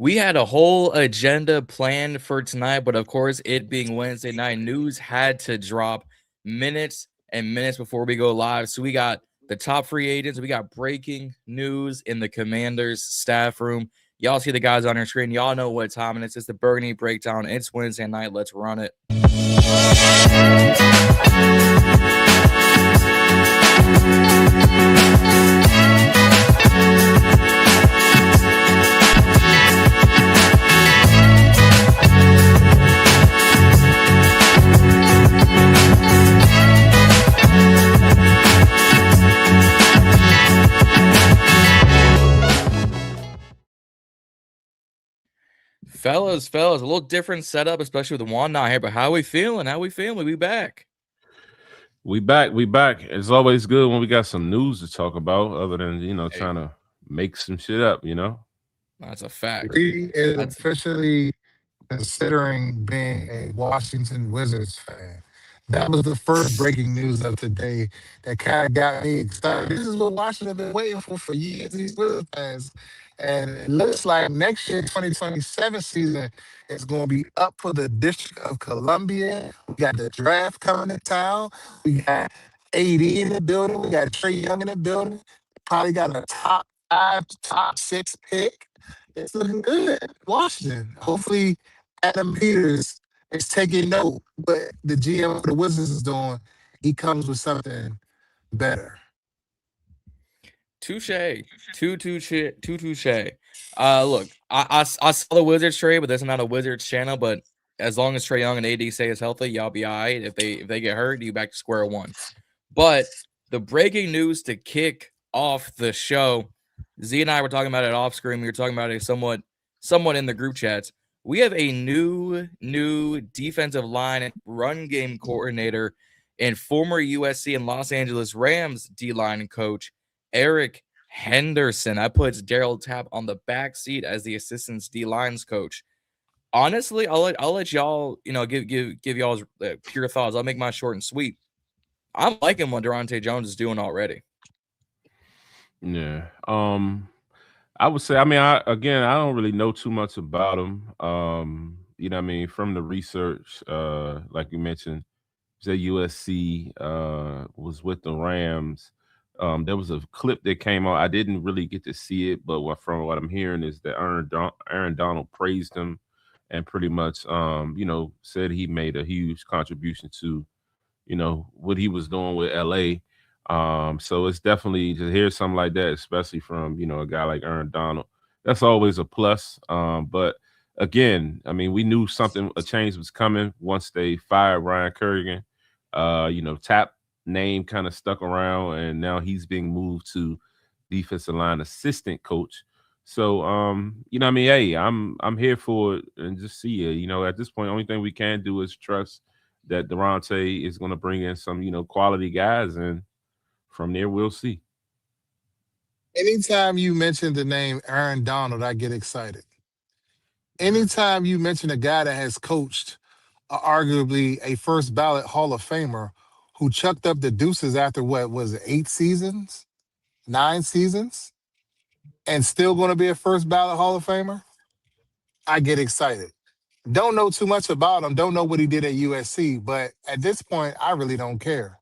We had a whole agenda planned for tonight, but of course, it being Wednesday night, news had to drop minutes and minutes before we go live. So we got the top free agents. We got breaking news in the Commanders staff room. Y'all see the guys on your screen. Y'all know what time it is. It's the Burgundy Breakdown. It's Wednesday night. Let's run it. Fellas, a little different setup, especially with Juan not here. But how we feeling? We back. We back. It's always good when we got some news to talk about, other than trying to make some shit up. That's a fact. He is officially considering being a Washington Wizards fan. That was the first breaking news of today that kind of got me excited. This is what Washington been waiting for years, these Wizards fans. And it looks like next year, 2027 season, is going to be up for the District of Columbia. We got the draft coming to town. We got AD in the building. We got Trey Young in the building. Probably got a top 5, top 6 pick. It's looking good. Washington. Hopefully, Adam Peters is taking note what the GM of the Wizards is doing. He comes with something better. Touche. Touche. Look, I saw the Wizards trade, but this is not a Wizards channel. But as long as Trey Young and AD stay as healthy, y'all be all right. If they get hurt, you back to square one. But the breaking news to kick off the show, Z and I were talking about it off screen. We were talking about it somewhat in the group chats. We have a new defensive line and run game coordinator and former USC and Los Angeles Rams D-line coach, Eric Henderson. I put Darryl Tapp on the back seat as the assistant D-lines coach. Honestly, I'll let y'all, give y'all's pure thoughts. I'll make mine short and sweet. I'm liking what Durante Jones is doing already. Yeah. I would say, I don't really know too much about him. From the research, like you mentioned, he's at USC, was with the Rams. There was a clip that came out. I didn't really get to see it, but from what I'm hearing is that Aaron Donald praised him and pretty much, said he made a huge contribution to, what he was doing with LA. So it's definitely to hear something like that, especially from, a guy like Aaron Donald. That's always a plus. But again, we knew a change was coming once they fired Ryan Kerrigan. Tapp name kind of stuck around, and now he's being moved to defensive line assistant coach. So, hey, I'm here for it and just see it. At this point, the only thing we can do is trust that Durante is going to bring in some, quality guys, and from there, we'll see. Anytime you mention the name Aaron Donald, I get excited. Anytime you mention a guy that has coached arguably a first ballot Hall of Famer who chucked up the deuces after what was it, 8 seasons, 9 seasons, and still going to be a first ballot Hall of Famer, I get excited. Don't know too much about him. Don't know what he did at USC, but at this point, I really don't care.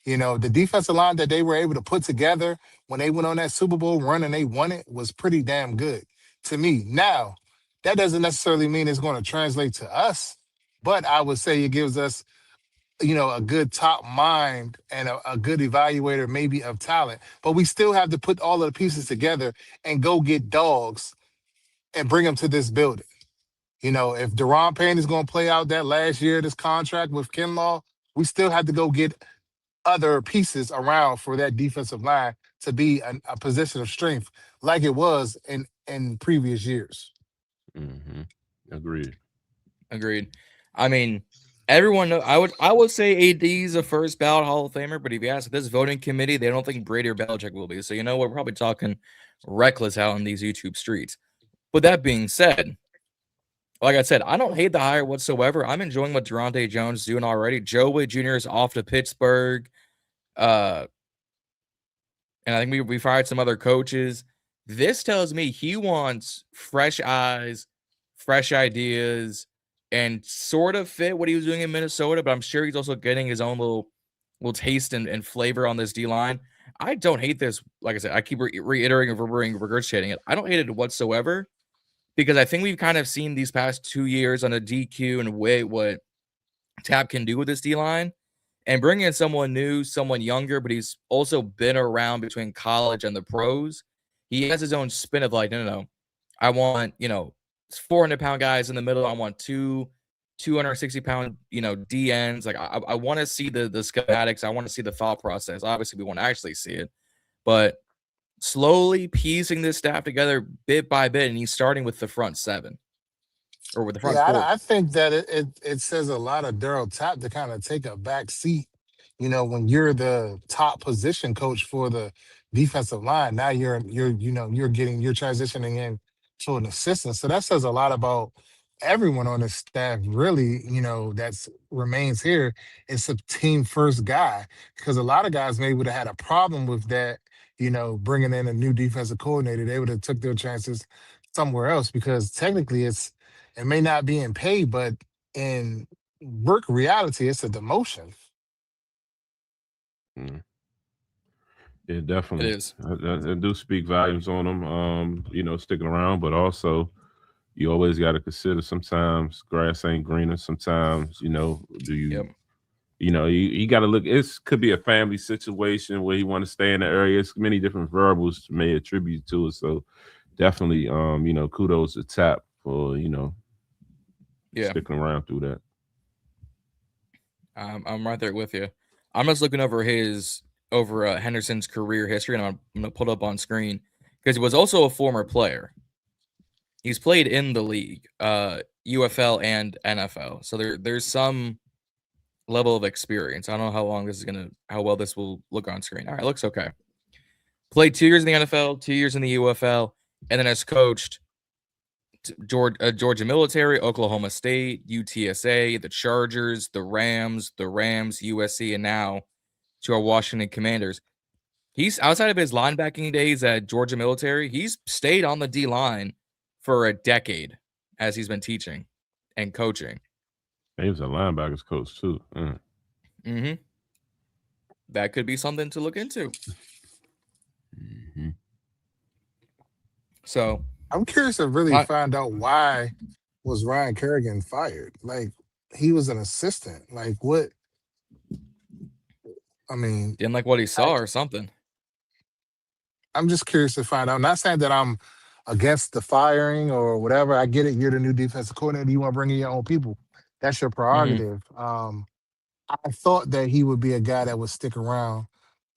The defensive line that they were able to put together when they went on that Super Bowl run and they won it was pretty damn good to me. Now, that doesn't necessarily mean it's going to translate to us, but I would say it gives us, a good top mind and a good evaluator maybe of talent. But we still have to put all of the pieces together and go get dogs and bring them to this building. If Deron Payne is going to play out that last year of this contract with Kinlaw, we still have to go get other pieces around for that defensive line to be a position of strength like it was in previous years. Mm-hmm. Agreed. Everyone knows. I would say AD is a first ballot Hall of Famer, but if you ask this voting committee, they don't think Brady or Belichick will be. So we're probably talking reckless out in these YouTube streets. But that being said, like I said, I don't hate the hire whatsoever. I'm enjoying what Durante Jones is doing already. Joe Witt Jr. is off to Pittsburgh. And I think we fired some other coaches. This tells me he wants fresh eyes, fresh ideas, and sort of fit what he was doing in Minnesota, but I'm sure he's also getting his own little taste and flavor on this D-line. I don't hate this. Like I said, I keep reiterating and regurgitating it. I don't hate it whatsoever because I think we've kind of seen these past 2 years on a DQ and what Tapp can do with this D-line. And bringing in someone new, someone younger, but he's also been around between college and the pros. He has his own spin of like, no. I want, 400-pound guys in the middle. I want 260-pound, DNs. Like, I want to see the schematics. I want to see the thought process. Obviously, we want to actually see it. But slowly piecing this staff together bit by bit, and he's starting with the front seven. Or with the front four. I think that it says a lot of Darryl Tapp to kind of take a back seat. When you're the top position coach for the defensive line, now you're transitioning in to an assistant. So that says a lot about everyone on the staff. Really, that's remains here. It's a team first guy because a lot of guys maybe would have had a problem with that. Bringing in a new defensive coordinator, they would have took their chances somewhere else because technically it may not be in pay, but in work reality, it's a demotion. Yeah, definitely. It is. I do speak volumes on them, sticking around, but also you always got to consider sometimes grass ain't greener. Sometimes, do you, Yep. You got to look, it could be a family situation where you want to stay in the area. It's many different variables may attribute to it. So definitely, kudos to Tapp for, sticking around through that. I'm right there with you. I'm just looking over Henderson's career history, and I'm going to put up on screen because he was also a former player. He's played in the league, UFL and NFL. So there's some level of experience. I don't know how well this will look on screen. All right, looks okay. Played 2 years in the NFL, 2 years in the UFL, and then has coached Georgia Military, Oklahoma State, UTSA, the Chargers, the Rams, USC, and now to our Washington Commanders. He's outside of his linebacking days at Georgia Military, he's stayed on the D-line for a decade as he's been teaching and coaching. He was a linebackers coach too. Mm-hmm. That could be something to look into. Mm-hmm. So I'm curious to really find out why was Ryan Kerrigan fired. Like he was an assistant. Like what? I mean, didn't like what he saw or something. I'm just curious to find out. I'm not saying that I'm against the firing or whatever. I get it. You're the new defensive coordinator. You want to bring in your own people. That's your prerogative. Mm-hmm. I thought that he would be a guy that would stick around,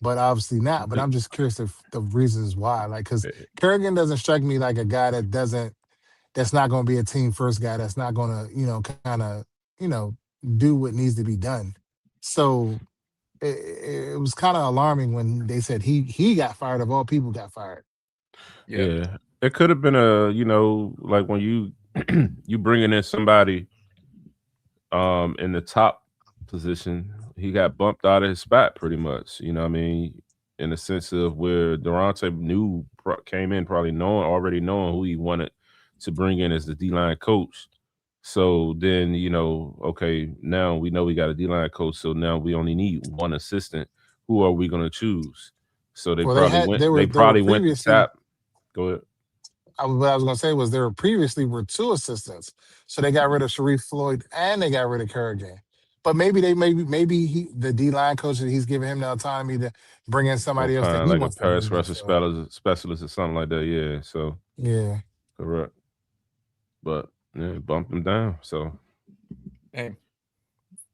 but obviously not. But I'm just curious if the reasons why. Like, because Kerrigan doesn't strike me like a guy that's not going to be a team first guy. That's not going to, do what needs to be done. So it was kind of alarming when they said he got fired. Of all people, got fired. Yeah, it could have been like when you bringing in somebody in the top position, he got bumped out of his spot pretty much. In the sense of where Durante came in probably already knowing who he wanted to bring in as the D-line coach. So then, okay, now we know we got a D-line coach. So now we only need one assistant. Who are we going to choose? So they probably went to Tapp. Go ahead. What I was going to say was there previously were two assistants. So they got rid of Sharif Floyd and they got rid of Kerrigan. But maybe the D-line coach, he's giving him the autonomy to bring in somebody else that he like wants a pass rusher specialist or something like that. Yeah. So yeah, correct. But yeah, bumped him down. So hey,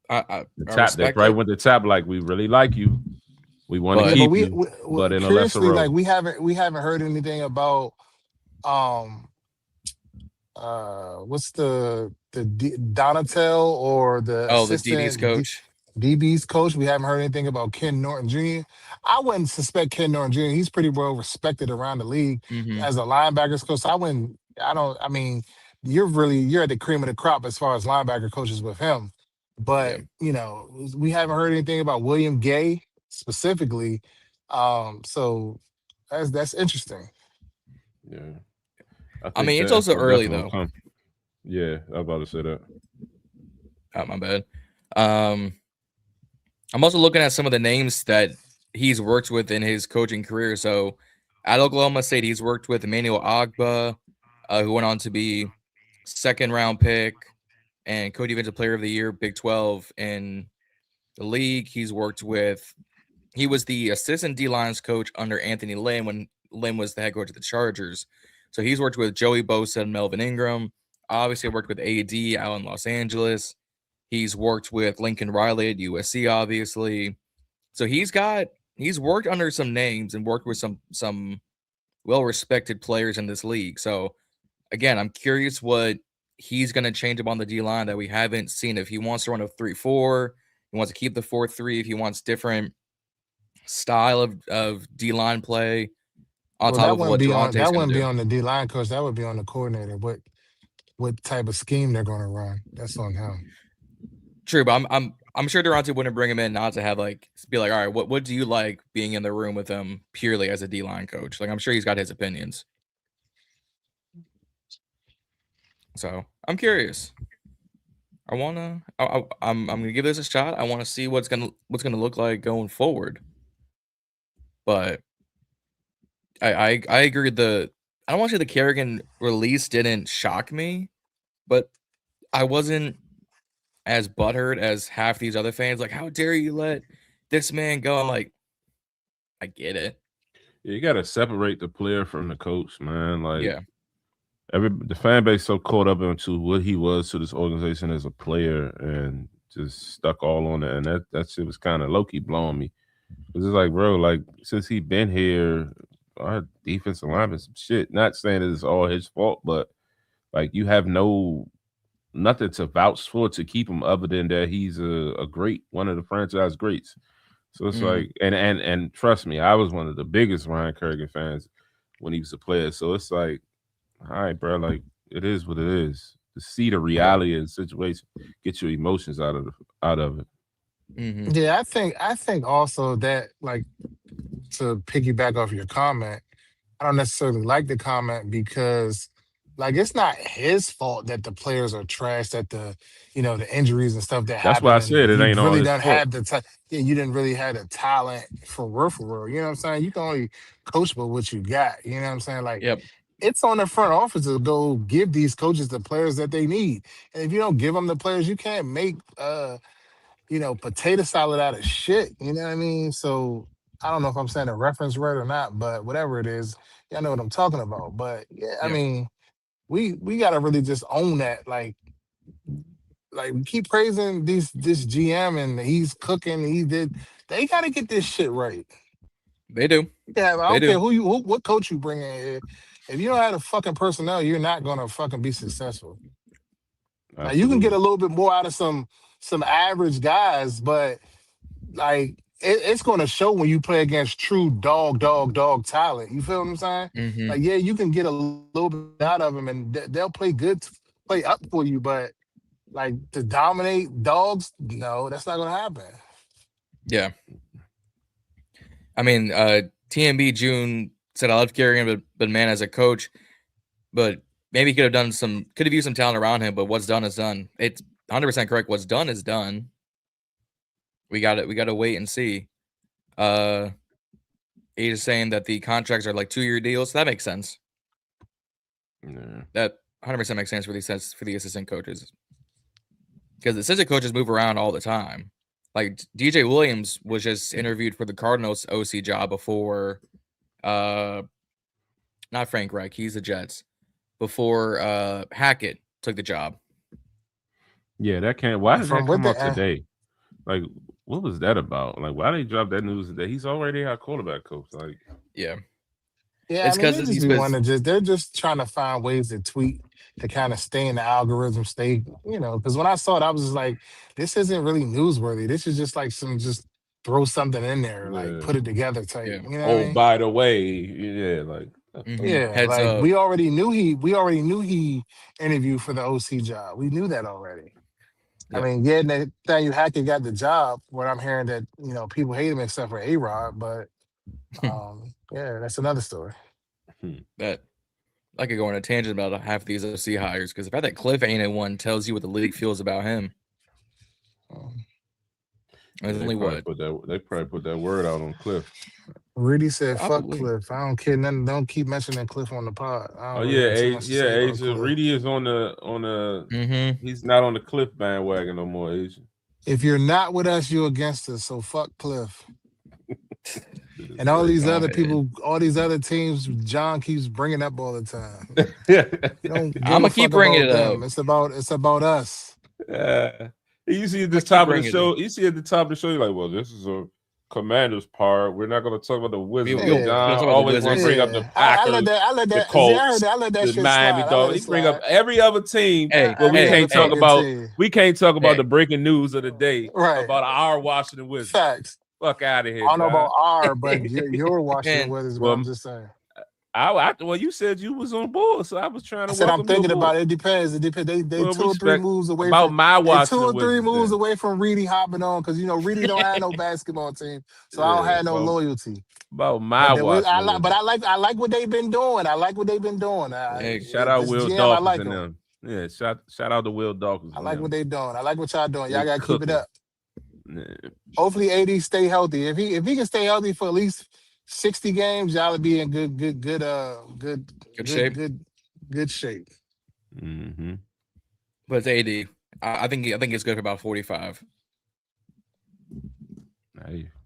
they probably went to Tapp like, we really like you. We want to keep you, but in a lesser role. Like we haven't heard anything about what's the Donatel or the DB's coach. DB's coach. We haven't heard anything about Ken Norton Jr. I wouldn't suspect Ken Norton Jr. He's pretty well respected around the league as a linebackers coach. You're at the cream of the crop as far as linebacker coaches with him. But we haven't heard anything about William Gay specifically. So that's interesting. Yeah. I mean, it's that also info early definitely though. Yeah, I was about to say that. Oh, my bad. I'm also looking at some of the names that he's worked with in his coaching career. So at Oklahoma State, he's worked with Emmanuel Agba, who went on to be second-round pick and co-defensive player of the year, Big 12 in the league. He was the assistant D-lines coach under Anthony Lynn when Lynn was the head coach of the Chargers. So he's worked with Joey Bosa and Melvin Ingram. Obviously worked with AD out in Los Angeles. He's worked with Lincoln Riley at USC, obviously. So he's worked under some names and worked with some well-respected players in this league. So again, I'm curious what he's going to change up on the D-line that we haven't seen. If he wants to run a 3-4, he wants to keep the 4-3, if he wants different style of D-line play on top of what Durante's that going wouldn't to be do. on the D line coach. That would be on the coordinator. What type of scheme they're going to run? That's on him. True, but I'm sure Durante wouldn't bring him in not to have be like, all right, what do you like being in the room with him purely as a D-line coach? Like, I'm sure he's got his opinions. So I'm curious. I'm gonna give this a shot. I want to see what's gonna look like going forward. But I agree. I don't want to say the Kerrigan release didn't shock me, but I wasn't as butthurt as half these other fans. Like, how dare you let this man go? I'm like, I get it. Yeah, you got to separate the player from the coach, man. Like, Yeah. the fan base so caught up into what he was to this organization as a player and just stuck all on it. And that shit was kind of low-key blowing me. It's just like, bro, like, since he been here, our defensive lineman some shit. Not saying it's all his fault, but like, you have nothing to vouch for to keep him other than that he's a great, one of the franchise greats. So it's like, and trust me, I was one of the biggest Ryan Kerrigan fans when he was a player. So it's like, all right, bro, like, it is what it is. To see the reality of the situation, get your emotions out of it. Mm-hmm. Yeah, I think also that, like, to piggyback off your comment, I don't necessarily like the comment because, like, it's not his fault that the players are trash, that the injuries and stuff that That's why happen, I and said it you ain't all really his don't fault. have you didn't really have the talent for real. You know what I'm saying? You can only coach with what you got. You know what I'm saying? Like, Yep. it's on the front office to go give these coaches the players that they need. And if you don't give them the players, you can't make potato salad out of shit. You know what I mean? So I don't know if I'm saying a reference right or not, but whatever it is, y'all know what I'm talking about. But yeah, I Yep. mean, we gotta really just own that. Like we keep praising this GM and he's cooking. They gotta get this shit right. They do. Yeah, I They don't care do. what coach you bring in here. If you don't have the fucking personnel, you're not gonna fucking be successful. Now you can get Absolutely. a little bit more out of some average guys, but like it's going to show when you play against true dog talent. You feel what I'm saying? Mm-hmm. Like, yeah, you can get a little bit out of them, and they'll play good, play up for you. But like to dominate dogs, no, that's not going to happen. Yeah. I mean, TMB June said I love Kerrigan, but man, as a coach, but maybe he could have used some talent around him. But what's done is done. It's 100% correct. What's done is done. We got to wait and see. He's saying that the contracts are like 2-year deals. That makes sense. Yeah. That 100% makes sense for the assistant coaches, because the assistant coaches move around all the time. Like DJ Williams was just interviewed for the Cardinals OC job before, not Frank Reich, he's the Jets, before Hackett took the job. Yeah, that can't. Why did From that what come the out today? Like, what was that about? Like, why they drop that news today? He's already our quarterback coach. Like, Yeah, yeah, it's I mean, because they just be wanting to they're just trying to find ways to tweak to kind of stay in the algorithm, because when I saw it, I was just like, this isn't really newsworthy. This is just like just throw something in there, like yeah. put it together type. Yeah. You know what I Oh, mean? by the way, yeah, like, Yeah, heads like up. we already knew he interviewed for the OC job. We knew that already. I Yep. mean, yeah, Nathaniel Hackett got the job. What I'm hearing that people hate him except for A-Rod, but yeah, that's another story. That I could go on a tangent about half these OC hires because the fact that Cliff ain't at one tells you what the league feels about him. There's only what? They probably put that word out on Cliff. Rudy said, Probably. "Fuck Cliff. I don't care nothing. Don't keep mentioning Cliff on the pod." I Oh don't yeah, really have too much to say about Asia. Cliff. Reedy is on the. He's not on the Cliff bandwagon no more, Asia. If you're not with us, you're against us. So fuck Cliff. And all these other people, all these other teams, John keeps bringing up all the time. Don't give I'ma a keep fuck bringing about it them. up. It's about us. You see at the top of the show. You see at the top of the show. You're like, well, this is a Commander's part. We're not going to talk about the Wizards. John always want to bring up the Packers, the Colts, the Miami Dolphins. He bring up every other team, but we can't talk about. We can't talk about the breaking news of the day about our Washington Wizards. Facts. Fuck out of here. I don't know about our, but you're Washington Wizards. But I'm just saying. Well, you said you was on board, so I was trying to. I said I'm thinking about it. It depends. They 2 or 3 moves away about from my Washington 2 or 3 moves then. away from Reedy hopping on because Reedy don't have no basketball team, so I don't have no loyalty. About my Washington, but I like what they've been doing. Shout out Will Dawkins and them. Yeah, shout out to Will Dawkins. I like what they doing. I like what y'all doing. Y'all gotta keep it up. Hopefully AD stay healthy. If he can stay healthy for at least 60 games, y'all will be in good shape. Good shape. Mm-hmm. But it's AD. I think it's good for about 45.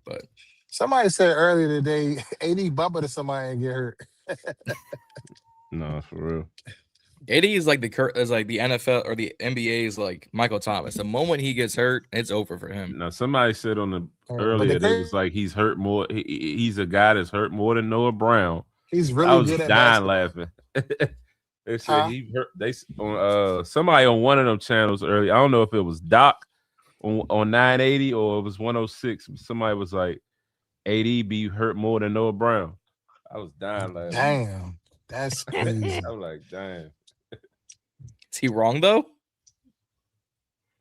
But somebody said earlier today, AD bumper to somebody and get hurt. No, for real. AD is like the NFL or the NBA is like Michael Thomas. The moment he gets hurt, it's over for him. Now, somebody said on the earlier that it was like he's hurt more. He's a guy that's hurt more than Noah Brown. He's really good at dying laughing. They said he hurt. They somebody on one of them channels earlier. I don't know if it was Doc on 980 or it was 106. Somebody was like, AD be hurt more than Noah Brown. I was dying laughing. Damn, that's crazy. I was like, damn. Is he wrong though?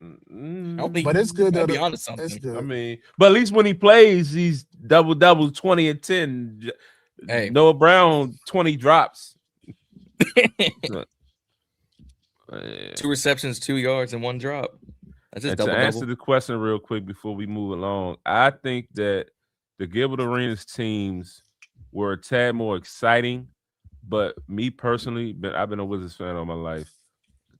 But it's good though. Be honest, something. It's good. I mean, but at least when he plays, he's double 20 and 10. Hey, Noah Brown 20 drops. 2 receptions, 2 yards, and 1 drop. That's just double. To answer the question real quick before we move along, I think that the Gilbert Arenas teams were a tad more exciting. But me personally, I've been a Wizards fan all my life.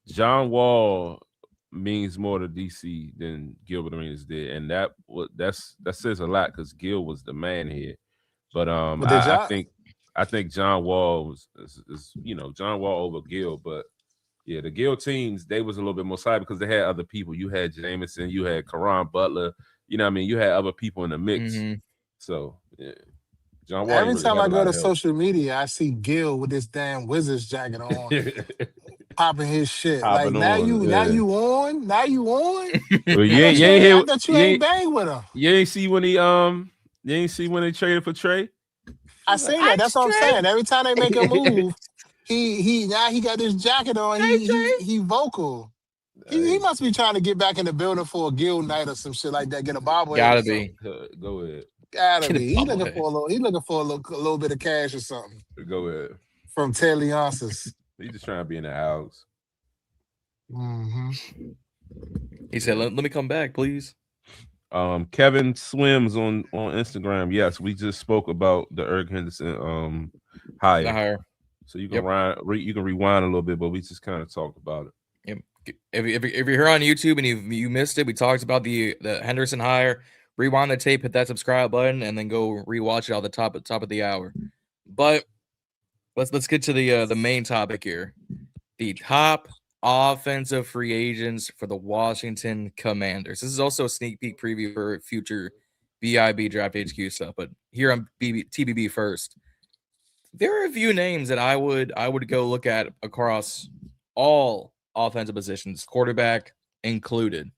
John Wall means more to DC than Gilbert Arenas did, and that says a lot because Gil was the man here. But I think John Wall is John Wall over Gil. But yeah, the Gil teams, they was a little bit more side because they had other people. You had Jameson, you had Caron Butler. You know what I mean? You had other people in the mix. Mm-hmm. So yeah. John Wall every time I go to social media, I see Gil with this damn Wizards jacket on, popping his shit. Popping now on, you on. Well, I thought you ain't bang with him. You ain't see when they traded for Trey? I seen that. That's what I'm saying. Every time they make a move, he got this jacket on. He vocal. He must be trying to get back in the building for a Gil night or some shit like that. Get a bobblehead. Gotta be. Go ahead. Gotta be. He looking for a little bit of cash or something. Go ahead. From Ted Leonsis. He just trying to be in the house. Mm-hmm. He said, "Let me come back, please." Kevin Swims on Instagram. Yes, we just spoke about the Eric Henderson hire. So you can rewind a little bit, but we just kind of talked about it. Yep. If you're here on YouTube and you missed it, we talked about the Henderson hire. Rewind the tape, hit that subscribe button, and then go rewatch it all the top of the hour. But let's get to the main topic here. The top offensive free agents for the Washington Commanders. This is also a sneak peek preview for future BIB Draft HQ stuff. But here on TBB first, there are a few names that I would go look at across all offensive positions, quarterback included.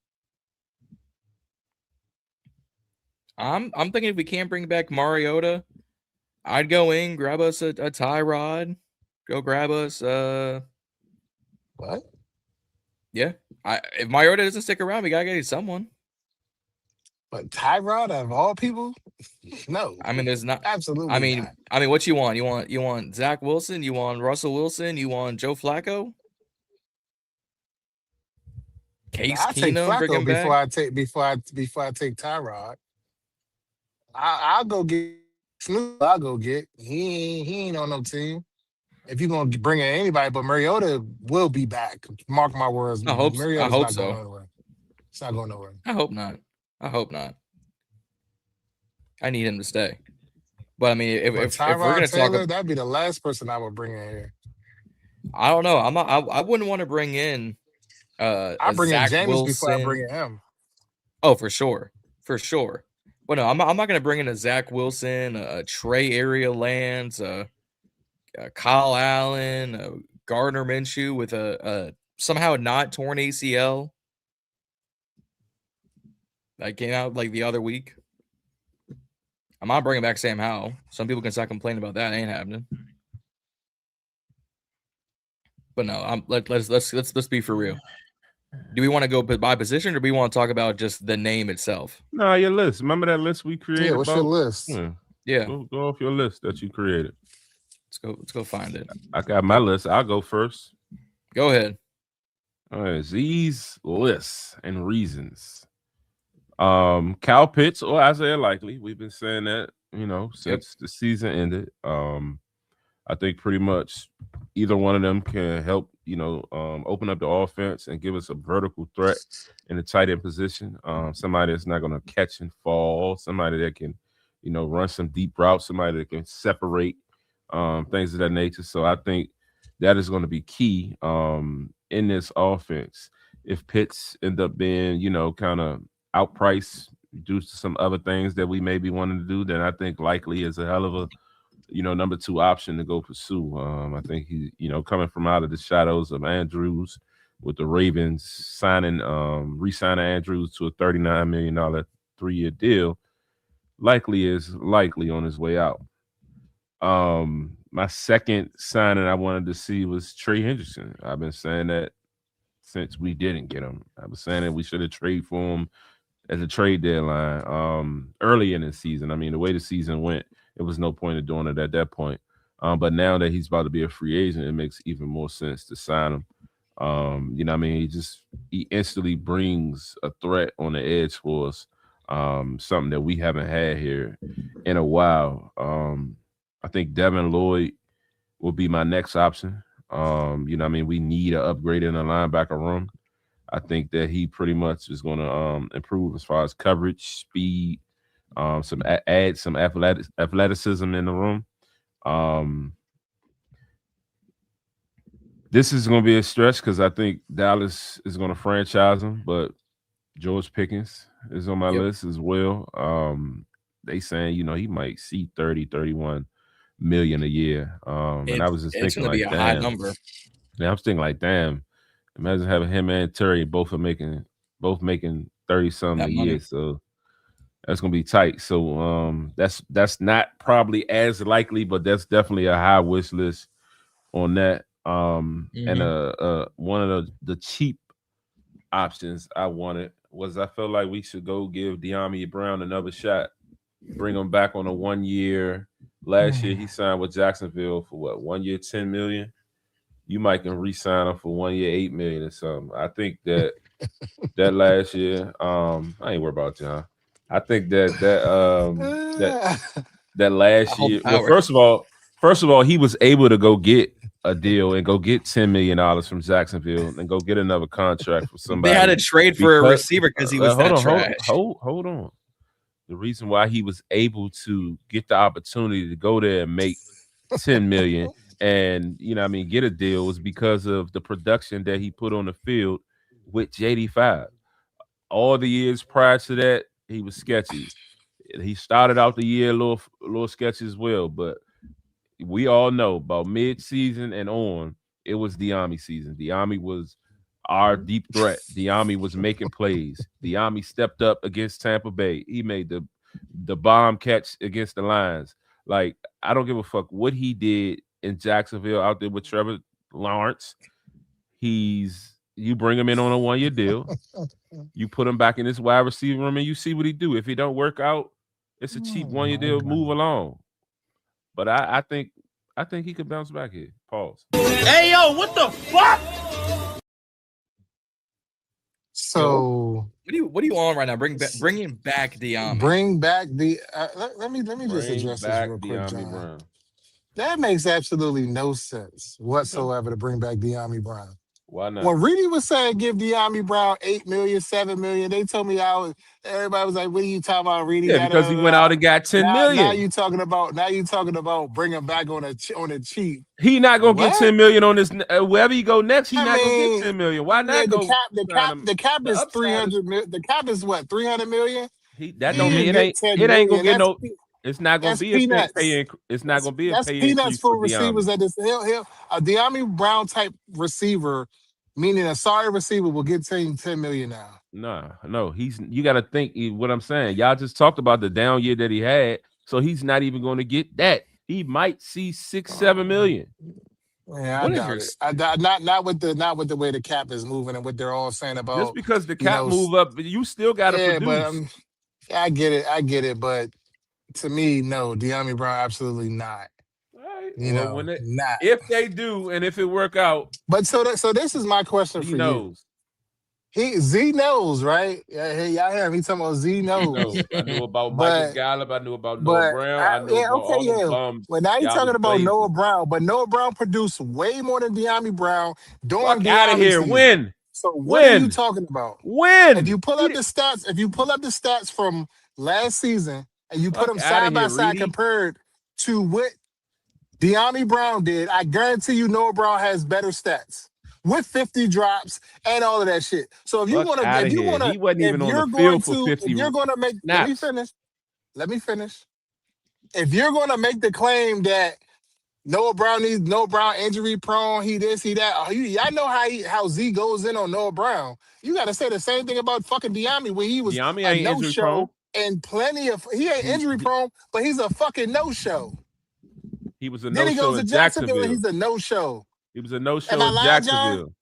I'm thinking if we can't bring back Mariota, I'd go in, grab us a Tyrod, go grab us what? Yeah. If Mariota doesn't stick around, we gotta get someone. But Tyrod of all people, no. I mean, there's not. Absolutely not. I mean, what you want? You want Zach Wilson? You want Russell Wilson? You want Joe Flacco? Case I take Keenum, bring Flacco him back. before I take Tyrod. I'll go get Snoop. I'll go get. He ain't on no team. If you're gonna bring in anybody, but Mariota will be back. Mark my words. I hope Mariota's not so. going nowhere. It's not going nowhere. I hope not. I need him to stay. But I mean, if we're gonna Taylor, talk, that'd be the last person I would bring in here. I don't know. I wouldn't want to bring in. I bring Zach in James Wilson. before I bring in him. Oh, for sure. But no, I'm not going to bring in a Zach Wilson, a Trey Area Lance, Kyle Allen, Gardner Minshew with a somehow not torn ACL that came out like the other week. I'm not bringing back Sam Howell. Some people can start complaining about that. It ain't happening. But no, let's be for real. Do we want to go by position, or do we want to talk about just the name itself? No, your list. Remember that list we created? Yeah, what's your list? Yeah. Go off your list that you created. Let's go find it. I got my list. I'll go first. Go ahead. All right, Z's lists and reasons. Kyle Pitts or Isaiah Likely. We've been saying that, since the season ended. I think pretty much either one of them can help, open up the offense and give us a vertical threat in a tight end position. Somebody that's not going to catch and fall, somebody that can, run some deep routes, somebody that can separate, things of that nature. So I think that is going to be key in this offense. If Pitts end up being, kind of outpriced due to some other things that we may be wanting to do, then I think Likely is a hell of a number 2 option to go pursue. I think he, coming from out of the shadows of Andrews with the Ravens re-signing Andrews to a $39 million 3-year deal, Likely is likely on his way out. My second signing I wanted to see was Trey Henderson. I've been saying that since we didn't get him. I was saying that we should have traded for him as a trade deadline early in the season. I mean, the way the season went, it was no point in doing it at that point. But now that he's about to be a free agent, it makes even more sense to sign him. He instantly brings a threat on the edge for us, something that we haven't had here in a while. I think Devin Lloyd will be my next option. We need an upgrade in the linebacker room. I think that he pretty much is going to improve as far as coverage, speed, add some athleticism in the room. This is going to be a stretch because I think Dallas is going to franchise him, but George Pickens is on my list as well. They saying, he might see 30, 31 million a year. And I was just thinking like, damn, high number. Yeah, I was thinking like, damn, imagine having him and Terry both making 30 something a year. So that's gonna be tight. So that's not probably as likely, but that's definitely a high wish list on that. And one of the cheap options I wanted was I felt like we should go give De'Ami Brown another shot, bring him back on a 1 year. Last year he signed with Jacksonville for what, 1 year, $10 million. You might can re-sign him for 1 year, $8 million or something. I think that last year, I ain't worried about John. I think that last year. Well, first of all, he was able to go get a deal and go get $10 million from Jacksonville and go get another contract for somebody. They had to trade for a receiver because he was trash. Hold on. The reason why he was able to get the opportunity to go there and make $10 million and get a deal was because of the production that he put on the field with JD5. All the years prior to that, he was sketchy. He started out the year a little sketchy as well, but we all know about mid-season and on, it was De'Ami season. De'Ami was our deep threat. De'Ami was making plays. De'Ami stepped up against Tampa Bay. He made the bomb catch against the Lions. Like, I don't give a fuck what he did in Jacksonville out there with Trevor Lawrence. He's You bring him in on a 1-year deal. You put him back in this wide receiver room, and you see what he do. If he don't work out, it's a cheap 1-year deal. Move along. But I think he could bounce back here. Pause. Hey yo, what the fuck? So what are you on right now? Bringing back Diami. Bring back the. Let me just address this real quick, John. Brown. That makes absolutely no sense whatsoever to bring back Diami Brown. Why not? When Reedy was saying give Diami Brown $8 million, $7 million, they told me everybody was like, "What are you talking about, Reedy?" Yeah, because he went out and got $10 million. Now you talking about bringing back on a cheap. He not gonna get $10 million on this. Wherever you go next, he not gonna get $10 million. Why not go? The cap is 300 million. The cap is what, 300 million? That don't mean it ain't gonna get no. It's not gonna be peanuts. It's not gonna be a that's pay peanuts for increase receivers. That is a Diami Brown type receiver, meaning a sorry receiver, will get $10 million now. No, you got to think what I'm saying. Y'all just talked about the down year that he had, so he's not even going to get that. He might see $6-7 million. Yeah, I doubt it. Not with the way the cap is moving and what they're all saying about. Just because the cap move up, you still got to produce. But I get it, but to me, no, Diami Brown, absolutely not. Right. Not. If they do, and if it work out. But so this is my question for knows. you. Z knows, right? Yeah, hey, y'all hear him? He talking about Z knows. I knew about Michael Gallup. I knew about Noah Brown. I knew about all the bums. Well, now you're talking about Noah Brown, but Noah Brown produced way more than Diami Brown during Fuck out of here. Season. Win. So what are you talking about? Win. If you pull up the stats from last season and you put them side by side compared to what Diami Brown did, I guarantee you Noah Brown has better stats with 50 drops and all of that shit. So if you want to, he wasn't even on the field for 50. If you're going to make, snaps. Let me finish. If you're going to make the claim that Noah Brown injury prone, he this, he that, y'all know how Z goes in on Noah Brown. You got to say the same thing about fucking Diami when he was Diami a no-show and plenty of, he ain't injury prone, but he's a fucking no-show. He was a then no-show he goes in to Jacksonville. Jacksonville. He's a no-show. He was a no-show Am I in lying, Jacksonville. John?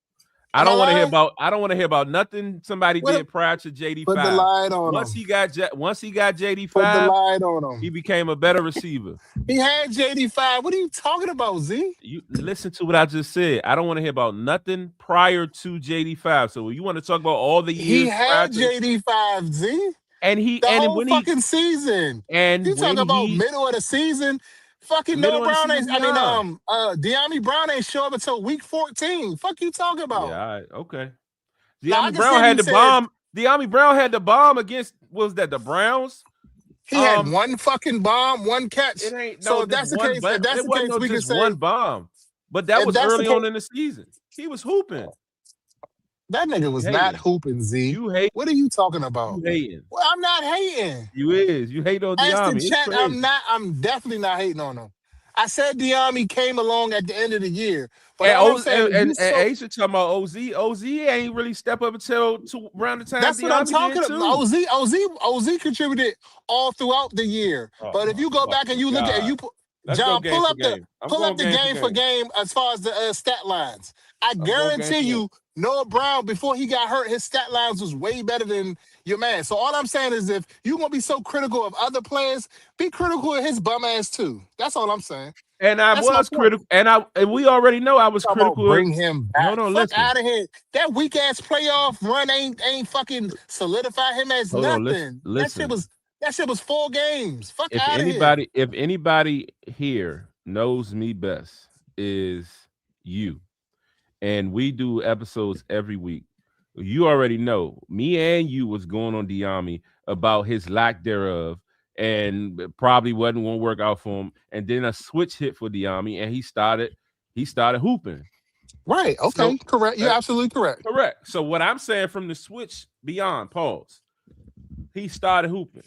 I don't want to hear about nothing somebody did prior to JD5. Put the light on once him. He got JD5, put the light on him. He became a better receiver. He had JD5. What are you talking about, Z? You listen to what I just said. I don't want to hear about nothing prior to JD5. So you want to talk about all the years he had JD5, Z, and he the and whole when fucking season. And you talking about middle of the season? Fucking Noah Brown ain't. Diami Brown ain't show up until week 14. Fuck you talking about? Yeah, all right, okay. Diami Brown had the bomb. Diami Brown had the bomb against, what was that, the Browns? He had one fucking bomb, one catch. It ain't so if that's the case, we can say one bomb. But that was early on in the season. He was hooping. That nigga was not hooping, Z. You hate. What are you talking about? You hating. Well, I'm not hating. You hate on Diami. I'm definitely not hating on him. I said Diami came along at the end of the year. But and Asia talking about OZ ain't really step up until around the time. That's what I'm talking about. OZ contributed all throughout the year. But if you go back and you look at John, pull up the game for game as far as the stat lines. I guarantee you, Noah Brown, before he got hurt, his stat lines was way better than your man. So all I'm saying is, if you're gonna be so critical of other players, be critical of his bum ass too. That's all I'm saying. And I was critical, and we already know I was critical. Bring him back. Fuck out of here. That weak ass playoff run ain't fucking solidify him as nothing. Listen. That shit was 4 games. Fuck out of here. If anybody here knows me best, is you. And we do episodes every week. You already know me and you was going on Diami about his lack thereof, and probably wasn't going to work out for him. And then a switch hit for Diami, and he started hooping. Right. Okay. So, correct. You're absolutely correct. Correct. So what I'm saying from the switch beyond pause, he started hooping.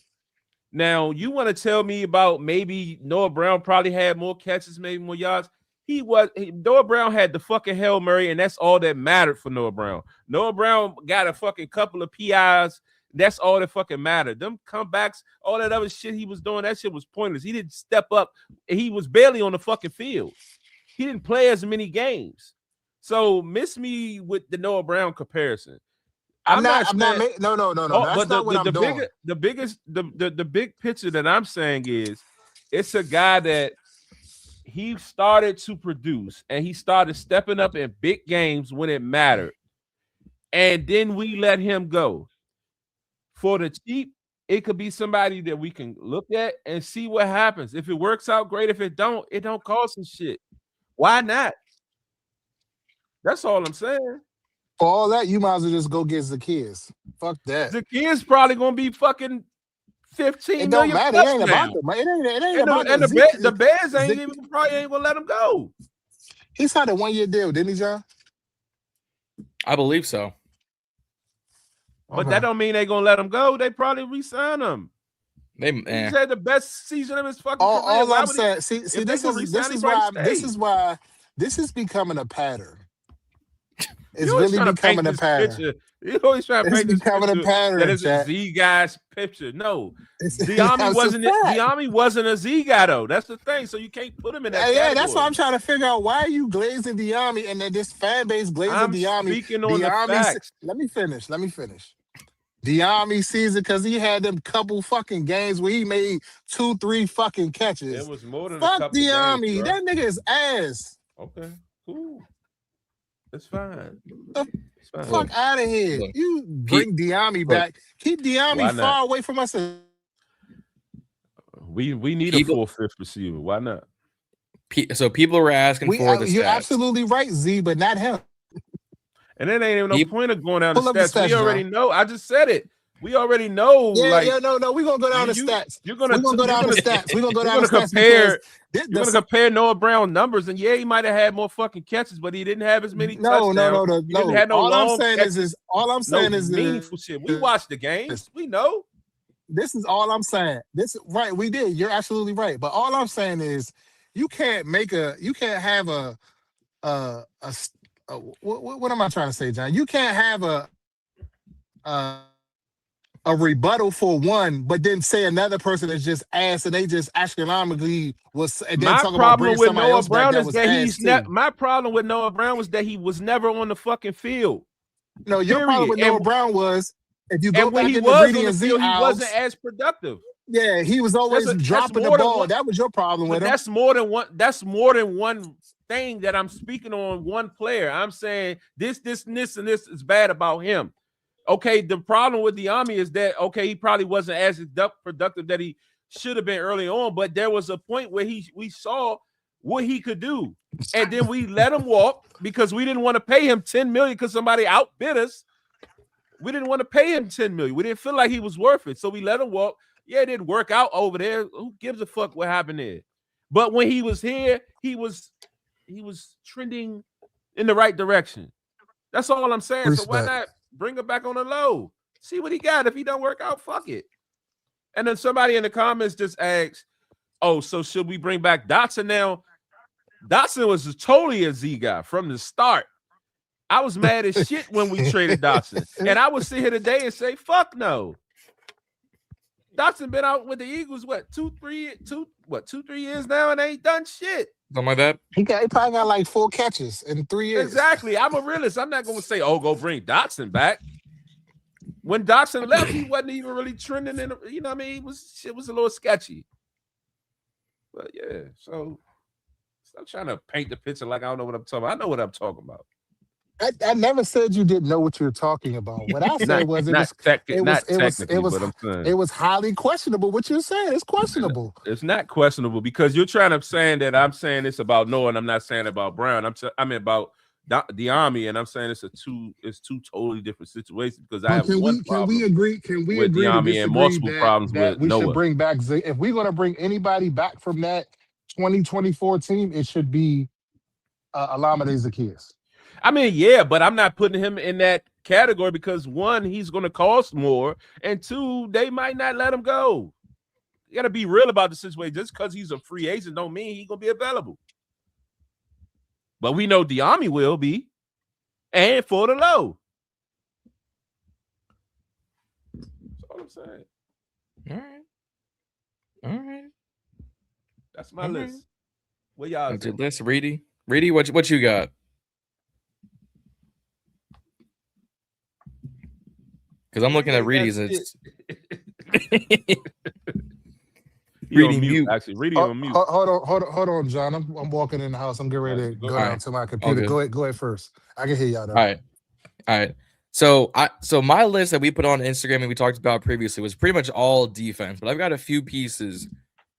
Now you want to tell me about maybe Noah Brown probably had more catches, maybe more yards. Noah Brown had the fucking Hail Mary, and that's all that mattered for Noah Brown. Noah Brown got a fucking couple of PIs. That's all that fucking mattered. Them comebacks, all that other shit he was doing, that shit was pointless. He didn't step up. He was barely on the fucking field. He didn't play as many games. So miss me with the Noah Brown comparison. I'm not. saying, No. That's not what I'm doing. The big picture that I'm saying is, it's a guy that he started to produce and he started stepping up in big games when it mattered, and then we let him go for the cheap. It could be somebody that we can look at and see what happens. If it works out, great. If it don't cost us shit. Why not? That's all I'm saying. For all that, you might as well just go get Zacchaeus. Fuck that. Zacchaeus probably gonna be fucking 15 It don't million matter. It ain't about the money. It ain't about the Bears probably ain't gonna let him go. He signed a 1-year deal, didn't he, John? I believe so. But that don't mean they gonna let him go. They probably re-sign him. He's had the best season of his fucking career. All I'm saying, see, this is why this is becoming a pattern. It's really becoming a pattern. You always trying to paint this becoming a pattern. That is a Z guy's picture. No, Diami wasn't a Z guy though. That's the thing. So you can't put him in that. Yeah, that's why I'm trying to figure out why are you glazing Diami and then this fan base glazing Diami. Speaking on the facts. Let me finish. Diami season because he had them couple fucking games where he made 2-3 fucking catches. It was more than fuck a couple Diami. games, that nigga is ass. Okay, cool. It's fine. Fuck out of here. Look, you bring Diami back. Keep Diami far away from us. We need a 4th-5th receiver. Why not? So people were asking for the stats. You're absolutely right, Z, but not him. And then ain't even no point of going down the Pull up stats. the We already know. I just said it. We already know. No. We're gonna go down the stats. We're gonna go down the stats. We're gonna go down the stats. You're gonna compare Noah Brown numbers, and he might have had more fucking catches, but he didn't have as many touchdowns. No. He didn't have no all long I'm saying catches, is meaningful shit. We watched the games. We know. This is all I'm saying. Right. We did. You're absolutely right. But all I'm saying is, you can't have what am I trying to say, John? You can't have a rebuttal for one, but then say another person is just ass and they just astronomically was. And then My problem with Noah Brown is that my problem with Noah Brown was that he was never on the fucking field. No, your problem with Noah Brown was if you go back in the Brady and the Z field, he hours, wasn't as productive. Yeah, he was always dropping the ball. That was your problem with him. That's more than one. That's more than one thing that I'm speaking on. One player. I'm saying this, and this is bad about him. Okay, the problem with Diami is that he probably wasn't as productive that he should have been early on, but there was a point where we saw what he could do, and then we let him walk because we didn't want to pay him $10 million because somebody outbid us. We didn't want to pay him $10 million. We didn't feel like he was worth it, so we let him walk. Yeah, it didn't work out over there. Who gives a fuck what happened there? But when he was here, he was trending in the right direction. That's all I'm saying. Respect. So why not bring him back on the low? See what he got. If he don't work out, fuck it. And then somebody in the comments just asks, "Oh, so should we bring back Dotson now?" Dotson was totally a Z guy from the start. I was mad as shit when we traded Dotson, and I would sit here today and say, "Fuck no." Dotson been out with the Eagles, 2-3 years now, and ain't done shit. Something like that. He probably got like 4 catches in 3 years. Exactly. I'm a realist. I'm not going to say, go bring Dotson back. When Dotson left, he wasn't even really trending in. You know what I mean? It was a little sketchy. But yeah, so stop trying to paint the picture like I don't know what I'm talking about. I know what I'm talking about. I never said you didn't know what you were talking about. What I said was it was highly questionable. What you're saying is questionable. It's not questionable because you're trying to say that I'm saying this about Noah and I'm not saying about Brown. I mean about Diami, and I'm saying it's two totally different situations because I have one problem. Can we agree with Diami and multiple problems with we Noah. Should bring back if we're going to bring anybody back from that 2024 team, it should be Olamide Zacchaeus. I mean, yeah, but I'm not putting him in that category because one, he's going to cost more, and two, they might not let him go. You got to be real about the situation. Just because he's a free agent don't mean he's going to be available. But we know Diami will be, and for the low. That's all I'm saying. All right. That's my list. What y'all That's your list, Reedy? Reedy, what you got? Because I'm looking at Reedy ain't Reedy's. got It's He on Reedy mute, mute. actually. Reedy on mute. Hold on, John. I'm walking in the house. I'm getting ready to Go go ahead. down to my All computer. good. Go ahead first. I can hear y'all though. All right. So my list that we put on Instagram and we talked about previously was pretty much all defense, but I've got a few pieces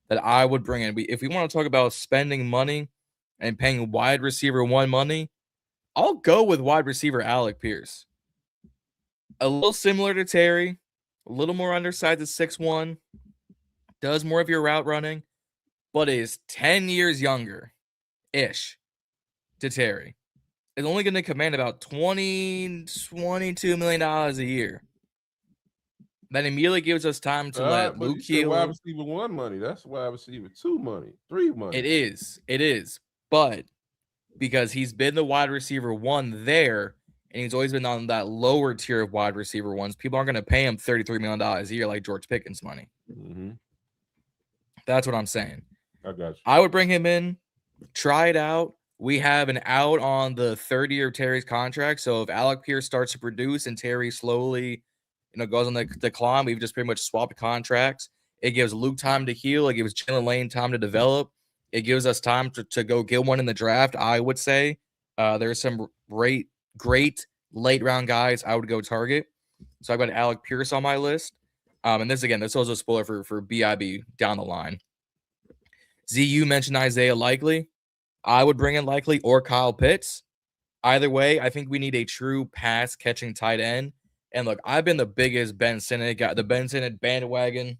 that I would bring in. If we want to talk about spending money and paying wide receiver one money, I'll go with wide receiver Alec Pierce. A little similar to Terry, a little more undersized at 6'1", does more of your route running, but is 10 years younger-ish to Terry. Is only going to command about $22 million a year. That immediately gives us time to let Luke Keel. Wide Keel. receiver 1 money. That's wide receiver 2 money. 3 money. It is. But because he's been the wide receiver 1 there, and he's always been on that lower tier of wide receiver ones, people aren't going to pay him $33 million a year like George Pickens money. Mm-hmm. That's what I'm saying. I got you. I would bring him in, try it out. We have an out on the third year of Terry's contract. So if Alec Pierce starts to produce and Terry slowly, goes on the decline, we've just pretty much swapped contracts. It gives Luke time to heal. It gives Jalen Lane time to develop. It gives us time to go get one in the draft, I would say. There's some great late round guys I would go target. So I've got Alec Pierce on my list. And this is also a spoiler for BIB down the line. ZU mentioned Isaiah Likely. I would bring in Likely or Kyle Pitts. Either way, I think we need a true pass-catching tight end. And look, I've been the biggest Ben Sinnott guy. The Ben Sinnott bandwagon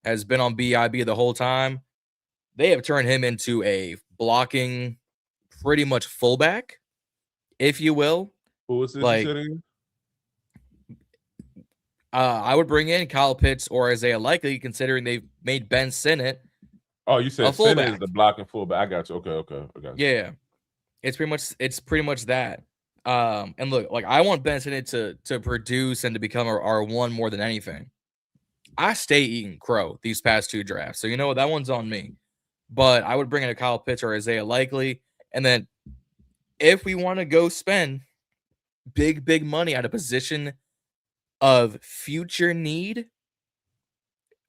has been on BIB the whole time. They have turned him into a blocking, pretty much fullback, if you will. Who was this? I would bring in Kyle Pitts or Isaiah Likely, considering they've made Ben Sinnott. Oh, you said Sinnott is the blocking fullback. I got you. Okay. I got you. Yeah, it's pretty much that. And look, like I want Ben Sinnott to produce and to become our one more than anything. I stay eating crow these past 2 drafts, so you know what, that one's on me. But I would bring in a Kyle Pitts or Isaiah Likely, and then if we want to go spend big money at a position of future need,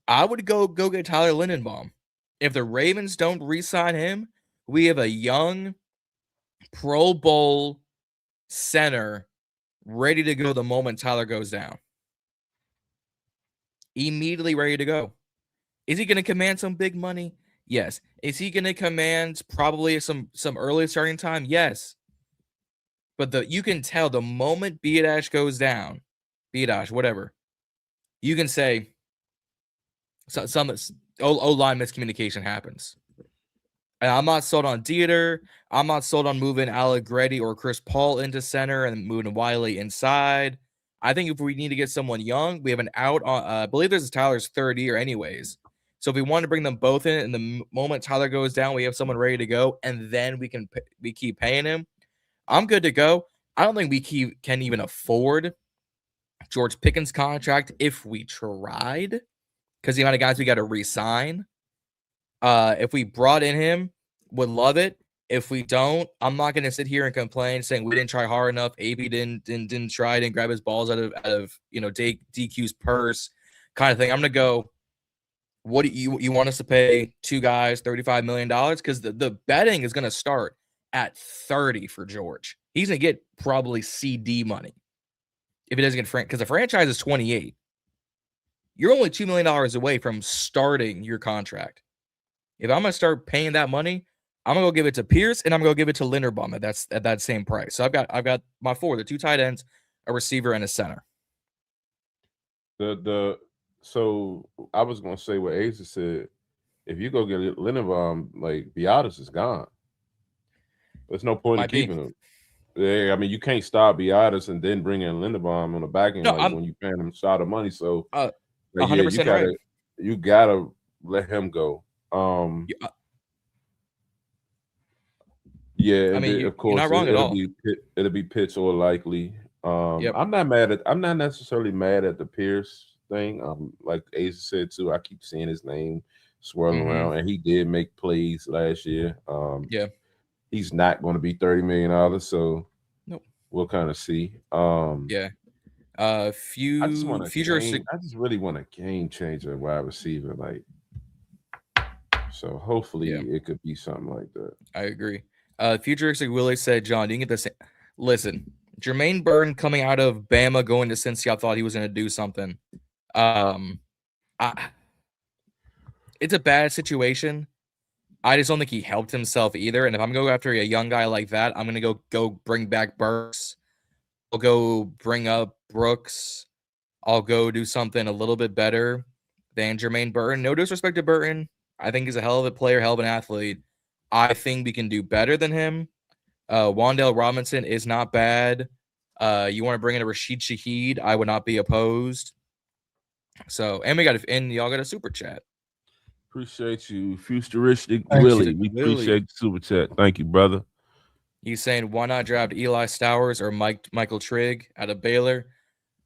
I would go get Tyler Lindenbaum. If the Ravens don't re-sign him, we have a young Pro Bowl center ready to go the moment Tyler goes down. Immediately ready to go. Is he going to command some big money? Yes. Is he going to command probably some early starting time? Yes. But you can tell the moment Biadasz goes down, whatever, you can say some O-line miscommunication happens. And I'm not sold on Dieter. I'm not sold on moving Allegretti or Chris Paul into center and moving Wiley inside. I think if we need to get someone young, we have an out on. I believe this is Tyler's 3rd year, anyways. So if we want to bring them both in, and the moment Tyler goes down, we have someone ready to go, and then we keep paying him. I'm good to go. I don't think we can even afford George Pickens' contract if we tried, because the amount of guys we got to re-sign. If we brought in him, would love it. If we don't, I'm not going to sit here and complain saying we didn't try hard enough. AB didn't try, didn't grab his balls out of DQ's purse, kind of thing. I'm going to go, what do you want us to pay 2 guys $35 million? Because the betting is going to start at 30 for George. He's going to get probably CD money if he doesn't get because the franchise is 28. You're only $2 million away from starting your contract. If I'm going to start paying that money, I'm going to go give it to Pierce and I'm going to go give it to Linderbaum at that same price. So I've got my 4, the 2 tight ends, a receiver, and a center. So I was going to say what Asa said. If you go get Linderbaum, like Biadasz is gone. There's no point in keeping him. Yeah, I mean, you can't stop Biadasz and then bring in Linderbaum on the back end when you paying him shot of money. So 100% right. You gotta let him go. Yeah, I mean, of course, you're not wrong at all. It'll be Pitts or Likely. Yep. I'm not necessarily mad at the Pierce thing. Like Asa said too, I keep seeing his name swirling around, and he did make plays last year. Yeah, he's not going to be $30 million, so nope. We'll kind of see. Yeah. I just want a Futuristic. I just really want a game changer wide receiver, like. So hopefully it could be something like that. I agree. Futuristic Willie said, John, you can get this. Listen, Jermaine Burton coming out of Bama going to Cincy, I thought he was going to do something. It's a bad situation. I just don't think he helped himself either. And if I'm going to go after a young guy like that, I'm going to go bring back Burks. I'll go bring up Brooks. I'll go do something a little bit better than Jermaine Burton. No disrespect to Burton. I think he's a hell of a player, hell of an athlete. I think we can do better than him. Wan'Dale Robinson is not bad. You want to bring in a Rashid Shaheed? I would not be opposed. So, and y'all got a super chat. Appreciate you, Futuristic Willie. We appreciate the super chat. Thank you, brother. He's saying, why not draft Eli Stowers or Michael Trigg out of Baylor?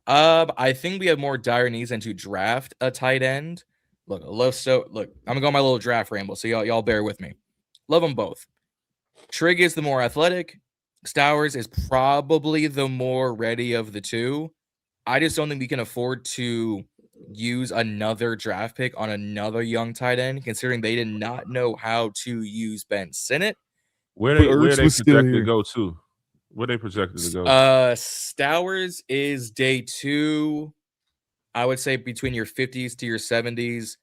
I think we have more dire needs than to draft a tight end. Look, I'm gonna go on my little draft ramble, so y'all bear with me. Love them both. Trigg is the more athletic. Stowers is probably the more ready of the two. I just don't think we can afford to use another draft pick on another young tight end, considering they did not know how to use Ben Sinnott. Where they projected to go to? Where they projected to go? Stowers is day 2. I would say between your 50s to your 70s.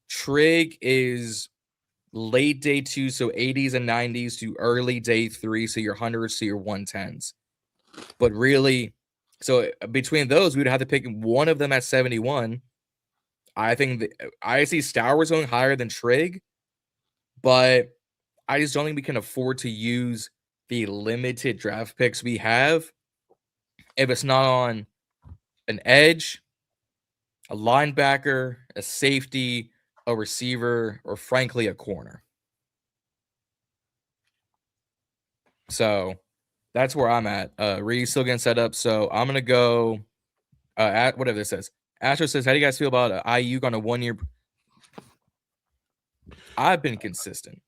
Trigg is late day 2, so 80s and 90s to early day 3, so your 100s to your 110s. But really, so between those, we would have to pick one of them at 71. I think I see Stowers going higher than Trigg, but I just don't think we can afford to use the limited draft picks we have if it's not on an edge, a linebacker, a safety, a receiver, or frankly, a corner. So that's where I'm at. Reed's still getting set up, so I'm going to go at whatever this says. Astro says, how do you guys feel about Aiyuk on a 1-year? I've been consistent.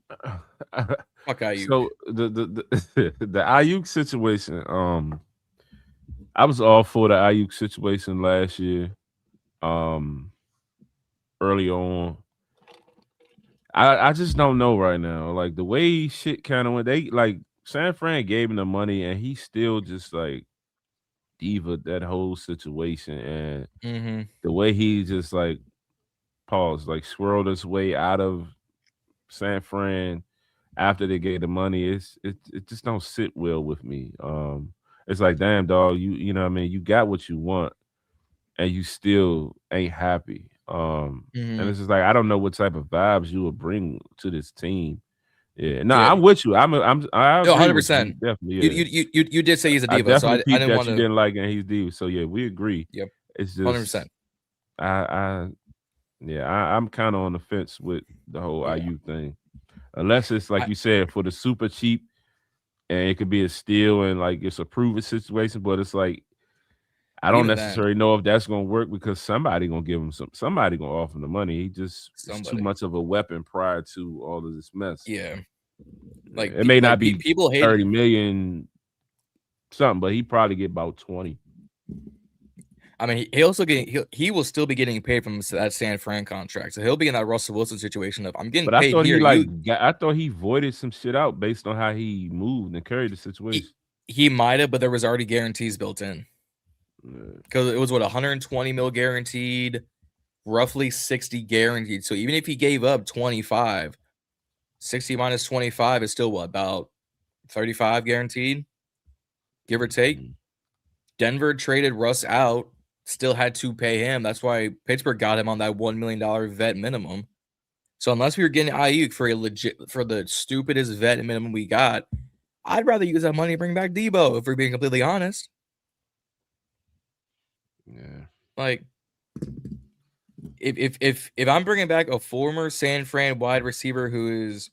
Fuck Aiyuk. So the Aiyuk situation, I was all for the Aiyuk situation last year. Early on, I just don't know right now. Like the way shit kind of went, they like San Fran gave him the money, and he still just like diva that whole situation, and the way he just like swirled his way out of San Fran after they gave the money, it just don't sit well with me. It's like, damn, dog, you know what I mean? You got what you want, and you still ain't happy. And it's just like, I don't know what type of vibes you will bring to this team. Yeah, no, I'm with you. I 100%. Definitely. Yeah. You did say he's a diva, so I didn't want to. You didn't like it. And he's diva, so yeah, we agree. Yep, it's just 100%. I'm kind of on the fence with the whole Aiyuk thing, unless it's like you said for the super cheap, and it could be a steal and like it's a proven situation. But it's like I don't necessarily know if that's gonna work because somebody gonna give him somebody gonna offer him the money. He just is too much of a weapon prior to all of this mess. Yeah, like it may not be people hate 30 million something, but he probably get about 20. I mean, he will still be getting paid from that San Fran contract, so he'll be in that Russell Wilson situation of I'm getting paid. I thought he voided some shit out based on how he moved and carried the situation. He might have, but there was already guarantees built in. Because it was 120 mil guaranteed, roughly 60 guaranteed. So even if he gave up 25, 60 minus 25 is still about 35 guaranteed, give or take. Denver traded Russ out, still had to pay him. That's why Pittsburgh got him on that $1 million vet minimum. So unless we were getting Aiyuk for the stupidest vet minimum we got, I'd rather use that money to bring back Debo, if we're being completely honest. Yeah. Like, if I'm bringing back a former San Fran wide receiver who is,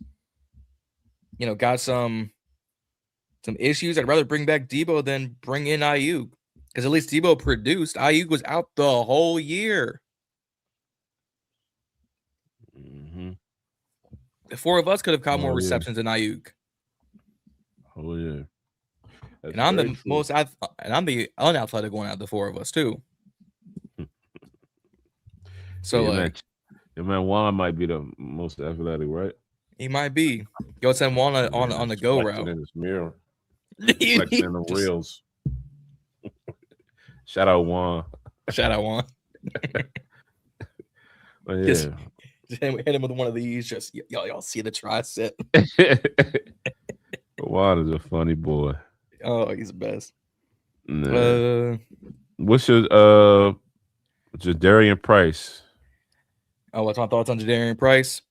got some issues, I'd rather bring back Debo than bring in Aiyuk, because at least Debo produced. Aiyuk was out the whole year. The 4 of us could have caught more receptions than Aiyuk. Oh yeah. And I'm the most and I'm the unathletic one out of the four of us too. So your man Juan might be the most athletic, right? He might be. Go send Juan on the go route. In his mirror. Flexing in the reels. Shout out Juan. Shout out Juan. Yeah. Just hit him with one of these. Just y'all see the tricep. Juan is a funny boy. Oh, he's the best. Nah. What's your Jadarian Price? Oh, what's my thoughts on Jadarian Price?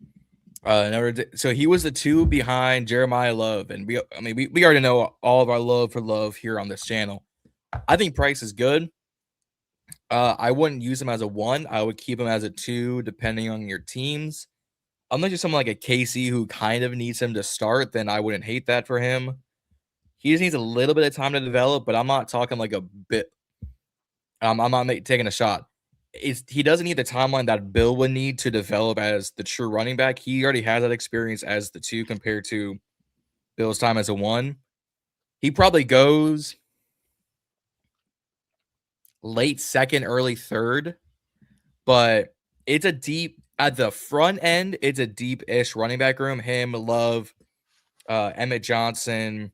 So he was the 2 behind Jeremiah Love, and we already know all of our love for Love here on this channel. I think Price is good. I wouldn't use him as a 1. I would keep him as a 2, depending on your teams. Unless you're someone like a Casey who kind of needs him to start, then I wouldn't hate that for him. He just needs a little bit of time to develop, but I'm not talking like a bit. I'm not taking a shot. He doesn't need the timeline that Bill would need to develop as the true running back. He already has that experience as the 2 compared to Bill's time as a 1. He probably goes late 2nd, early 3rd, but it's a deep at the front end. It's a deep-ish running back room. Him, Love, Emmett Johnson,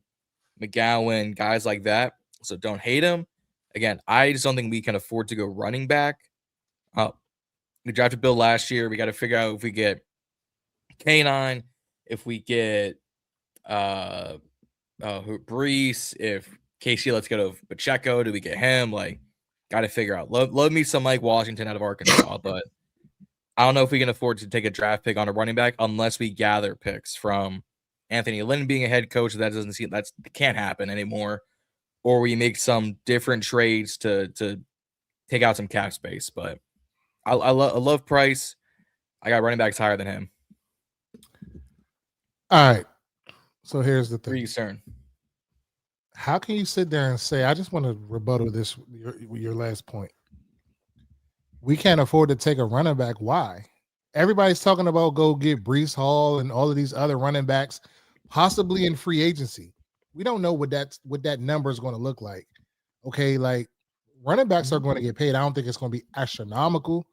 McGowan, guys like that. So don't hate him. Again, I just don't think we can afford to go running back. We drafted Bill last year. We got to figure out if we get K9, if we get Brees, if Casey let's go to Pacheco. Do we get him? Like, got to figure out. Love me some Mike Washington out of Arkansas, but I don't know if we can afford to take a draft pick on a running back unless we gather picks from Anthony Lynn being a head coach. That can't happen anymore. Or we make some different trades to take out some cap space. But I love Price. I got running backs higher than him. All right. So here's the thing. Concern. How can you sit there and say, I just want to rebuttal this, your last point. We can't afford to take a running back. Why? Everybody's talking about go get Brees Hall and all of these other running backs, possibly in free agency. We don't know what that number is going to look like. Okay, like running backs are going to get paid. I don't think it's going to be astronomical,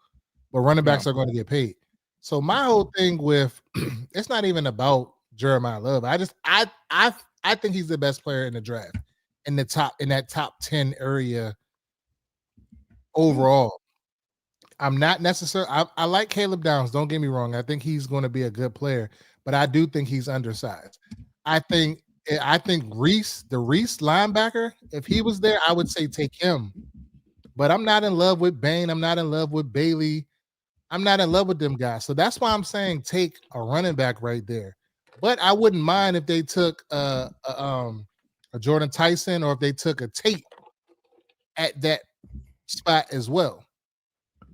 but running backs are going to get paid. So my whole thing with it's not even about Jeremiah Love. I think he's the best player in the draft in that top 10 area overall. I'm not necessarily I like Caleb Downs, don't get me wrong. I think he's going to be a good player, but I do think he's undersized. I think Reese, the Reese linebacker, if he was there, I would say take him. But I'm not in love with Bain. I'm not in love with Bailey. I'm not in love with them guys. So that's why I'm saying take a running back right there. But I wouldn't mind if they took a Jordan Tyson or if they took a Tate at that spot as well.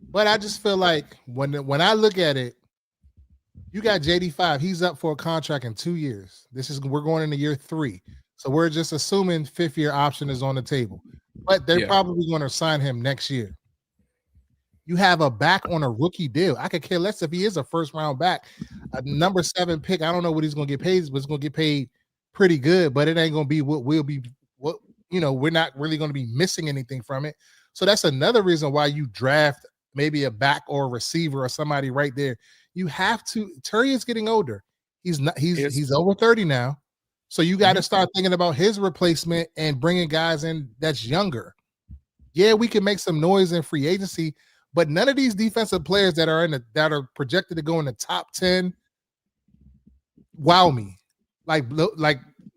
But I just feel like when I look at it, you got JD5. He's up for a contract in 2 years. We're going into year 3. So we're just assuming 5th-year option is on the table. But they're probably going to sign him next year. You have a back on a rookie deal. I could care less if he is a first-round back. A number 7 pick, I don't know what he's going to get paid, but it's going to get paid pretty good, but it ain't going to be we're not really going to be missing anything from it. So that's another reason why you draft maybe a back or a receiver or somebody right there. You have to. Terry is getting older. He's over 30 now. So you got to start thinking about his replacement and bringing guys in that's younger. Yeah, we can make some noise in free agency, but none of these defensive players that are projected to go in the top 10 wow me. Like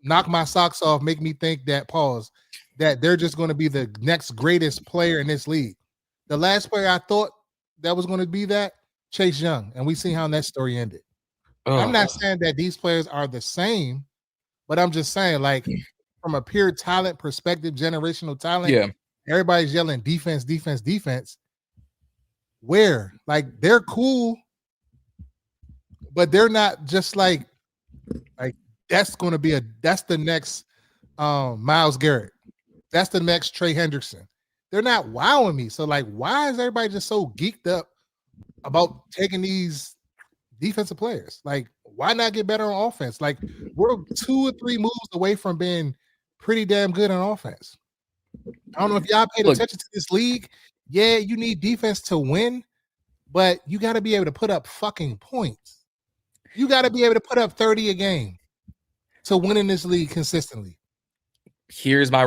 knock my socks off, make me think that they're just going to be the next greatest player in this league. The last player I thought that was going to be that, Chase Young, and we see how that story ended. I'm not saying that these players are the same, but I'm just saying, like, from a pure talent perspective, generational talent, everybody's yelling defense, defense, defense. Where? Like, they're cool, but they're not just like that's the next Myles Garrett. That's the next Trey Henderson. They're not wowing me. So, like, why is everybody just so geeked up about taking these defensive players? Like, why not get better on offense? Like, we're 2 or 3 moves away from being pretty damn good on offense. I don't know if y'all paid attention to this league. Yeah, you need defense to win, but you got to be able to put up fucking points. You got to be able to put up 30 a game to win in this league consistently. Here's my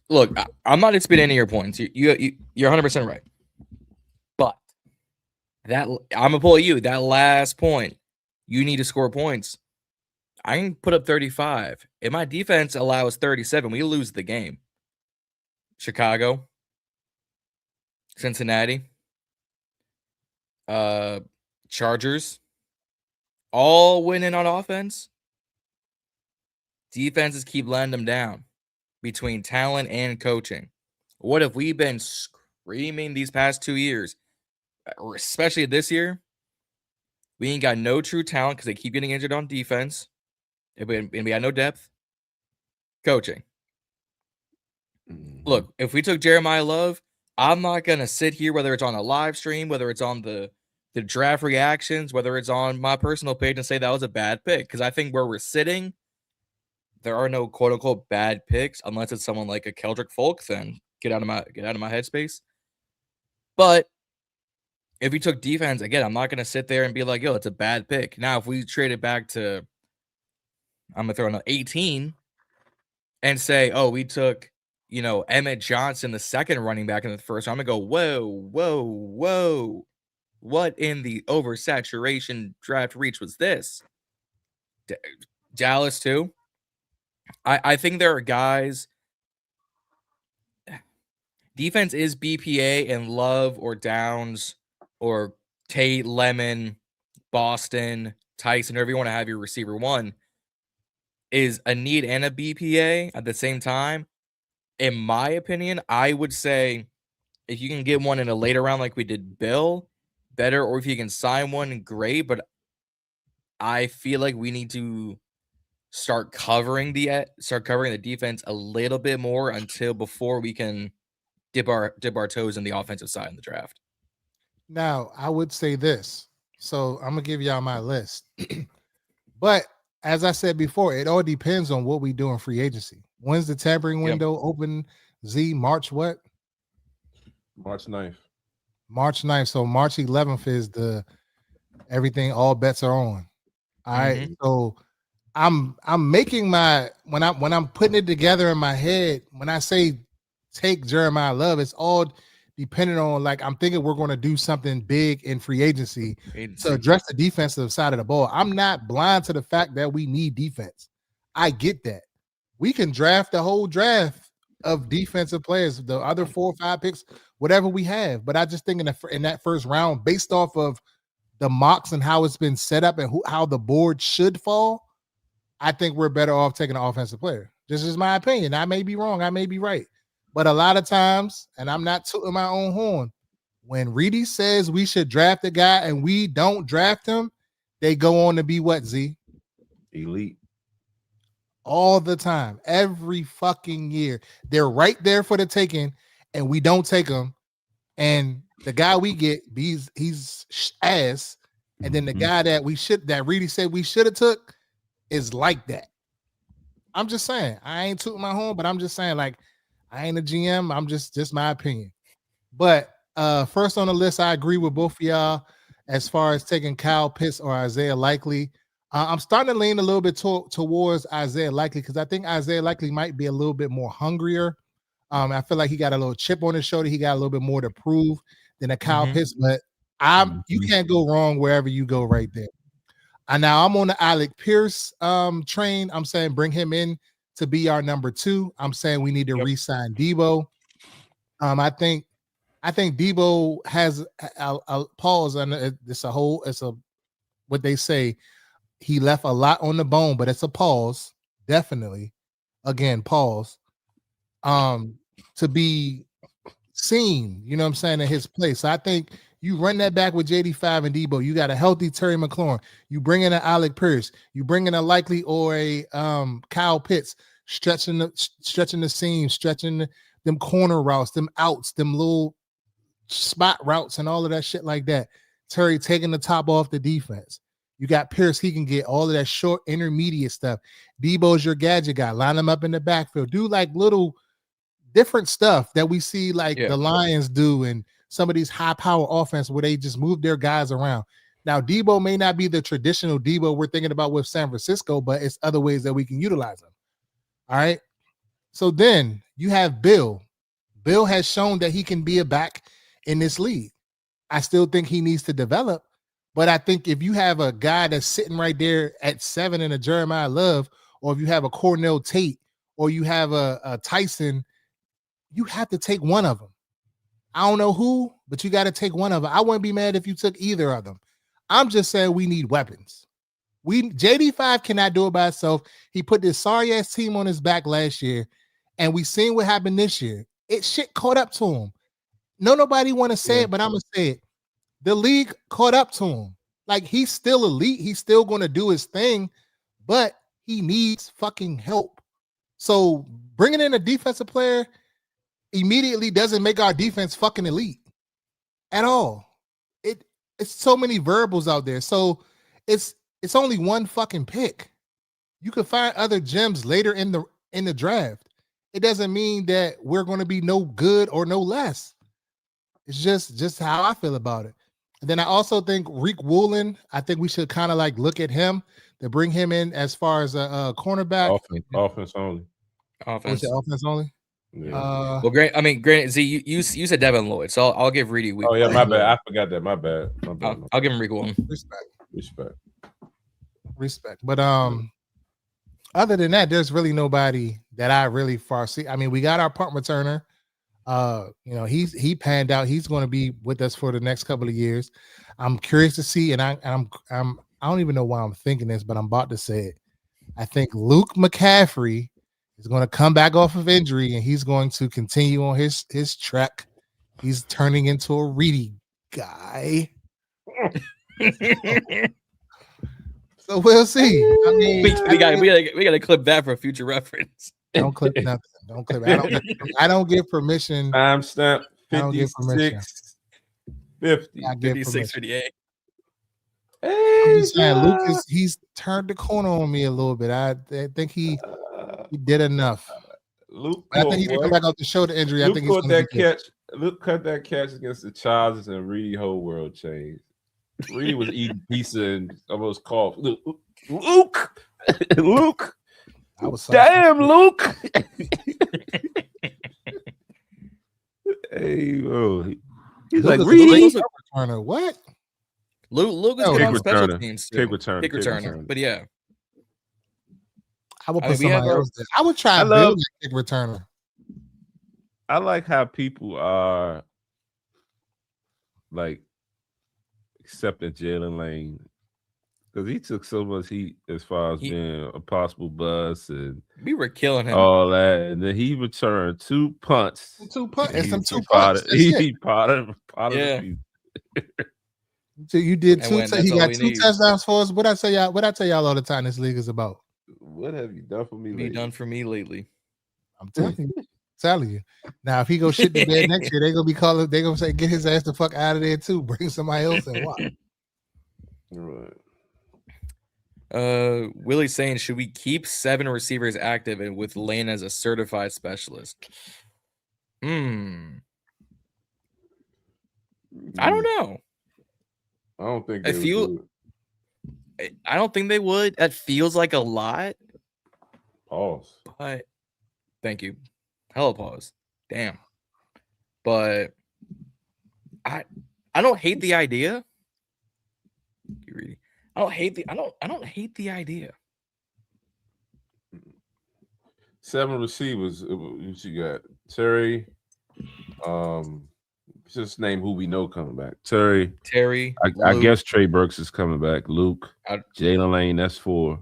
look. I'm not disputing any of your points. You're 100% right. But that I'm gonna pull you. That last point, you need to score points. I can put up 35. If my defense allows 37, we lose the game. Chicago, Cincinnati, Chargers, all winning on offense. Defenses keep letting them down between talent and coaching. What have we been screaming these past 2 years, especially this year? We ain't got no true talent because they keep getting injured on defense, and we got no depth. Coaching. Look, if we took Jeremiah Love, I'm not going to sit here, whether it's on a live stream, whether it's on the draft reactions, whether it's on my personal page, and say that was a bad pick. Because I think where we're sitting, there are no quote-unquote bad picks, unless it's someone like a Keldrick Folk, then get out of my headspace. But if we took defense, again, I'm not going to sit there and be like, yo, it's a bad pick. Now, if we trade it back to, I'm going to throw in 18 and say, oh, we took, Emmett Johnson, the second running back in the first round, I'm going to go, whoa. What in the oversaturation draft reach was this? Dallas, too? I think there are guys. Defense is BPA and Love or Downs or Tate, Lemon, Boston, Tyson, whoever you want to have your receiver one, is a need and a BPA at the same time. In my opinion, I would say if you can get one in a later round like we did Bill, better, or if you can sign one, great. But I feel like we need to start covering the defense a little bit more before we can dip our toes in the offensive side in the draft. Now, I would say this. So I'm gonna give y'all my list. But as I said before, it all depends on what we do in free agency. When's the tampering window open? March what? March 9th. March 9th. So March 11th is everything, all bets are on. All right. So I'm making when I'm putting it together in my head, when I say take Jeremiah Love, it's all depending on, like, I'm thinking we're going to do something big in free agency to address the defensive side of the ball. I'm not blind to the fact that we need defense. I get that. We can draft the whole draft of defensive players, the other 4 or 5 picks, whatever we have. But I just think in that first round, based off of the mocks and how it's been set up and how the board should fall, I think we're better off taking an offensive player. This is my opinion. I may be wrong. I may be right. But a lot of times, and I'm not tooting my own horn, when Reedy says we should draft a guy and we don't draft him, they go on to be what, Z? Elite. All the time. Every fucking year. They're right there for the taking, and we don't take them. And the guy we get, he's ass. And then the guy that Reedy said we should have took is like that. I'm just saying. I ain't tooting my horn, but I'm just saying, like, I ain't a GM. I'm just my opinion. But first on the list, I agree with both of y'all as far as taking Kyle Pitts or Isaiah Likely. I'm starting to lean a little bit towards Isaiah Likely because I think Isaiah Likely might be a little bit more hungrier. I feel like he got a little chip on his shoulder. He got a little bit more to prove than a Kyle Pitts. But you can't go wrong wherever you go right there. And now I'm on the Alec Pierce train. I'm saying bring him in to be our number 2. I'm saying we need to re-sign Debo. I think Debo has a pause on it. It's what they say. He left a lot on the bone, but it's a pause. Definitely. Again, pause. To be seen, you know what I'm saying, in his place. So I think you run that back with JD5 and Debo. You got a healthy Terry McLaurin. You bring in an Alec Pierce. You bring in a Likely or a Kyle Pitts, stretching the seam, stretching them corner routes, them outs, them little spot routes, and all of that shit like that. Terry taking the top off the defense. You got Pierce. He can get all of that short intermediate stuff. Debo's your gadget guy. Line him up in the backfield. Do like little different stuff that we see like the Lions do and some of these high power offense where they just move their guys around. Now, Debo may not be the traditional Debo we're thinking about with San Francisco, but it's other ways that we can utilize him. All right. So then you have Bill. Bill has shown that he can be a back in this league. I still think he needs to develop, but I think if you have a guy that's sitting right there at 7 in a Jeremiah Love, or if you have a Cornell Tate, or you have a Tyson, you have to take one of them. I don't know who, but you got to take one of them. I wouldn't be mad if you took either of them. I'm just saying we need weapons. JD5 cannot do it by itself. He put this sorry ass team on his back last year, and we seen what happened this year. Shit caught up to him. Nobody want to say it, but I'm gonna say it. The league caught up to him. Like, he's still elite. He's still going to do his thing, but he needs fucking help. So bringing in a defensive player immediately doesn't make our defense fucking elite at all. It's so many variables out there. So it's only one fucking pick. You can find other gems later in the draft. It doesn't mean that we're going to be no good or no less. It's just how I feel about it. And then I also think Reek Woolen, I think we should kind of like look at him to bring him in as far as a cornerback. Offense only. Offense only. Yeah. Well, granted, Z, you said Devin Lloyd, so I'll give Reedy. Oh yeah, my bad. I forgot that. My bad. I'll give him Reek Woolen. Respect. But other than that, there's really nobody that I really foresee. I mean, we got our punt returner. He panned out. He's going to be with us for the next couple of years. I'm curious to see, and I don't even know why I'm thinking this, but I'm about to say it. I think Luke McCaffrey is going to come back off of injury, and he's going to continue on his trek. He's turning into a Reedy guy. So we'll see. I mean, we got to clip that for future reference. Don't clip nothing. Don't clip it. I don't give permission. Timestamp 56:58. I'm just saying, Lucas, he's turned the corner on me a little bit. I think he did enough. I think he come back out to show the injury. I think he's that catch. Luke cut that catch against the Chargers, and Reedy whole world changed. Reedy was eating pizza and almost coughed. Luke. Damn, Luke. Hey, bro. He's like, Reedy. What? Luke is good on special teams too. Kick returner. But yeah. I would put somebody else there. I would try to build a kick returner. I like how people are like accepting Jalen Lane because he took so much heat as far as being a possible bust, and we were killing him. All that, and then he returned 2 punts. And some 2 punts. He potted yeah. So you did 2. He got 2 touchdowns for us. What I tell y'all all the time this league is about. What have you done for me lately? Done for me lately. I'm telling you. Now, if he go shit the bed next year, they're gonna be calling. They're gonna say, "Get his ass the fuck out of there too. Bring somebody else in." Why? Right. Willie's saying, should we keep 7 receivers active and with Lane as a certified specialist? I don't know. I don't think I don't think they would. That feels like a lot. Pause. But thank you. Hella pause. Damn. But I don't hate the idea. I don't hate the idea. 7 receivers. What you got? Terry. Just name who we know coming back. Terry. I guess Trey Burks is coming back. Luke. Jalen Lane. That's 4.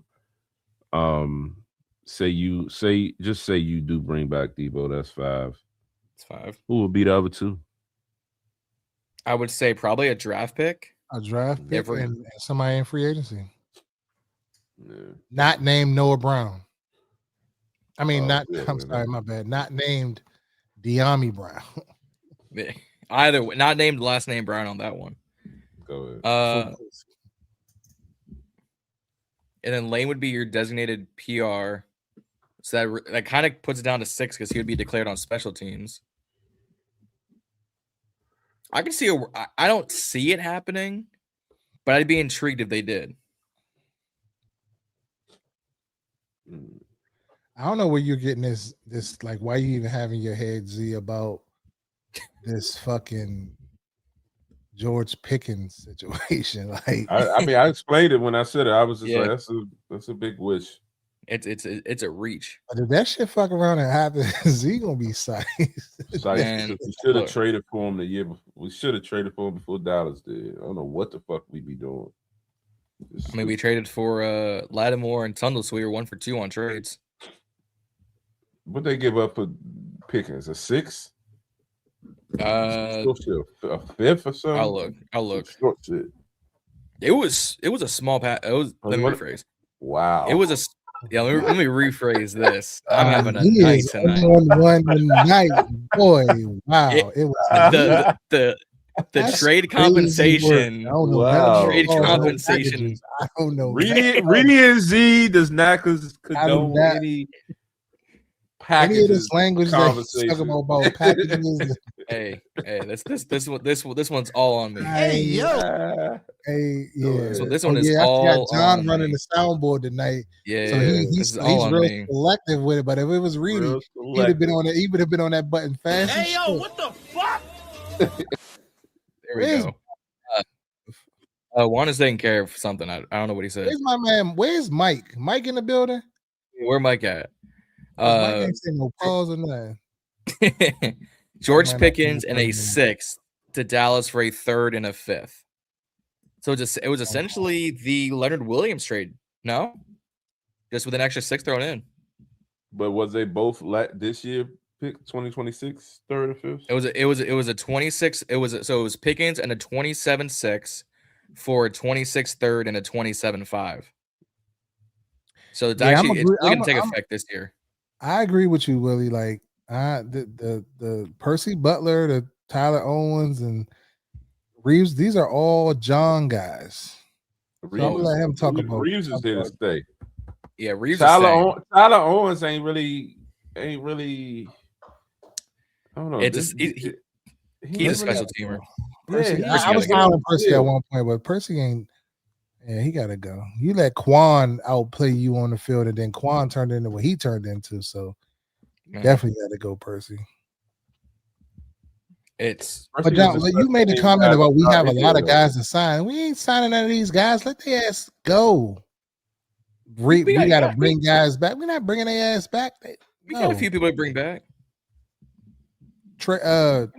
Say you do bring back Debo. That's 5. It's 5. Who would be the other 2? I would say probably a draft pick. And somebody in free agency. Yeah. Not named Noah Brown. I mean, I'm sorry, my bad. Not named De'Ami Brown. Either way, not named last name Brown on that one. Go ahead. and then Lane would be your designated PR. So that kind of puts it down to 6 because he would be declared on special teams. I can see I don't see it happening, but I'd be intrigued if they did. I don't know where you're getting this like why you even having your head Z about this fucking George Pickens situation. Like I mean, I explained it when I said it. I was just like, that's a big wish. It's a reach. But if that shit fuck around and happen, Z gonna be sized. We should have traded for him the year before. We should have traded for him before Dallas did. I don't know what the fuck we be doing. I mean, we traded for Lattimore and Tundle, so we were 1 for 2 on trades. What they give up for Pickens? A 6? A 5th or something? I'll look. Short shit. It was a small pass. It was. Let me rephrase. Wow. It was a. Yeah, let me rephrase this. I'm having a night tonight. One night, boy. Wow. It was the trade compensation. Wow. Trade compensation. I don't know. Reedy and Z does not condone any packages. Any of this language that he's talking about packages. Hey, this one's all on me. Hey, yeah. So this one is all I got John on running me. the soundboard tonight. Yeah, so he's real selective with it. But if it was Reedy, he would have been on it. He would have been on that button fast. Hey yo, what the fuck? There we go. Juan is taking care of something. I don't know what he said. Where's my man? Where's Mike? Mike in the building? Where Mike at? Mike ain't saying no pause or nothing. George Pickens and a 6th to Dallas for a 3rd and a 5th. So it was essentially the Leonard Williams trade. No, just with an extra 6 thrown in. But was they both this year? Pick 2026 3rd or 5th. It was a 26. It was Pickens and a 27-6 for a 26 3rd and a 27-5. So it's actually going to take effect this year. I agree with you, Willie. Like the Percy Butler, the Tyler Owens, and Reeves. These are all John guys. Reeves, I'm gonna let him talk about. Reeves is here to stay. Yeah, Reeves. Tyler Owens ain't really. I don't know. He's a special teamer. Percy, I was following Percy at one point, but Percy ain't. Yeah, he got to go. You let Quan outplay you on the field, and then Quan turned into what he turned into. So definitely got to go, Percy. But John, you made the comment about we have a lot of guys to sign. We ain't signing none of these guys. Let their ass go. We got to bring guys back. We're not bringing their ass back. We got a few people to bring back. Tressway.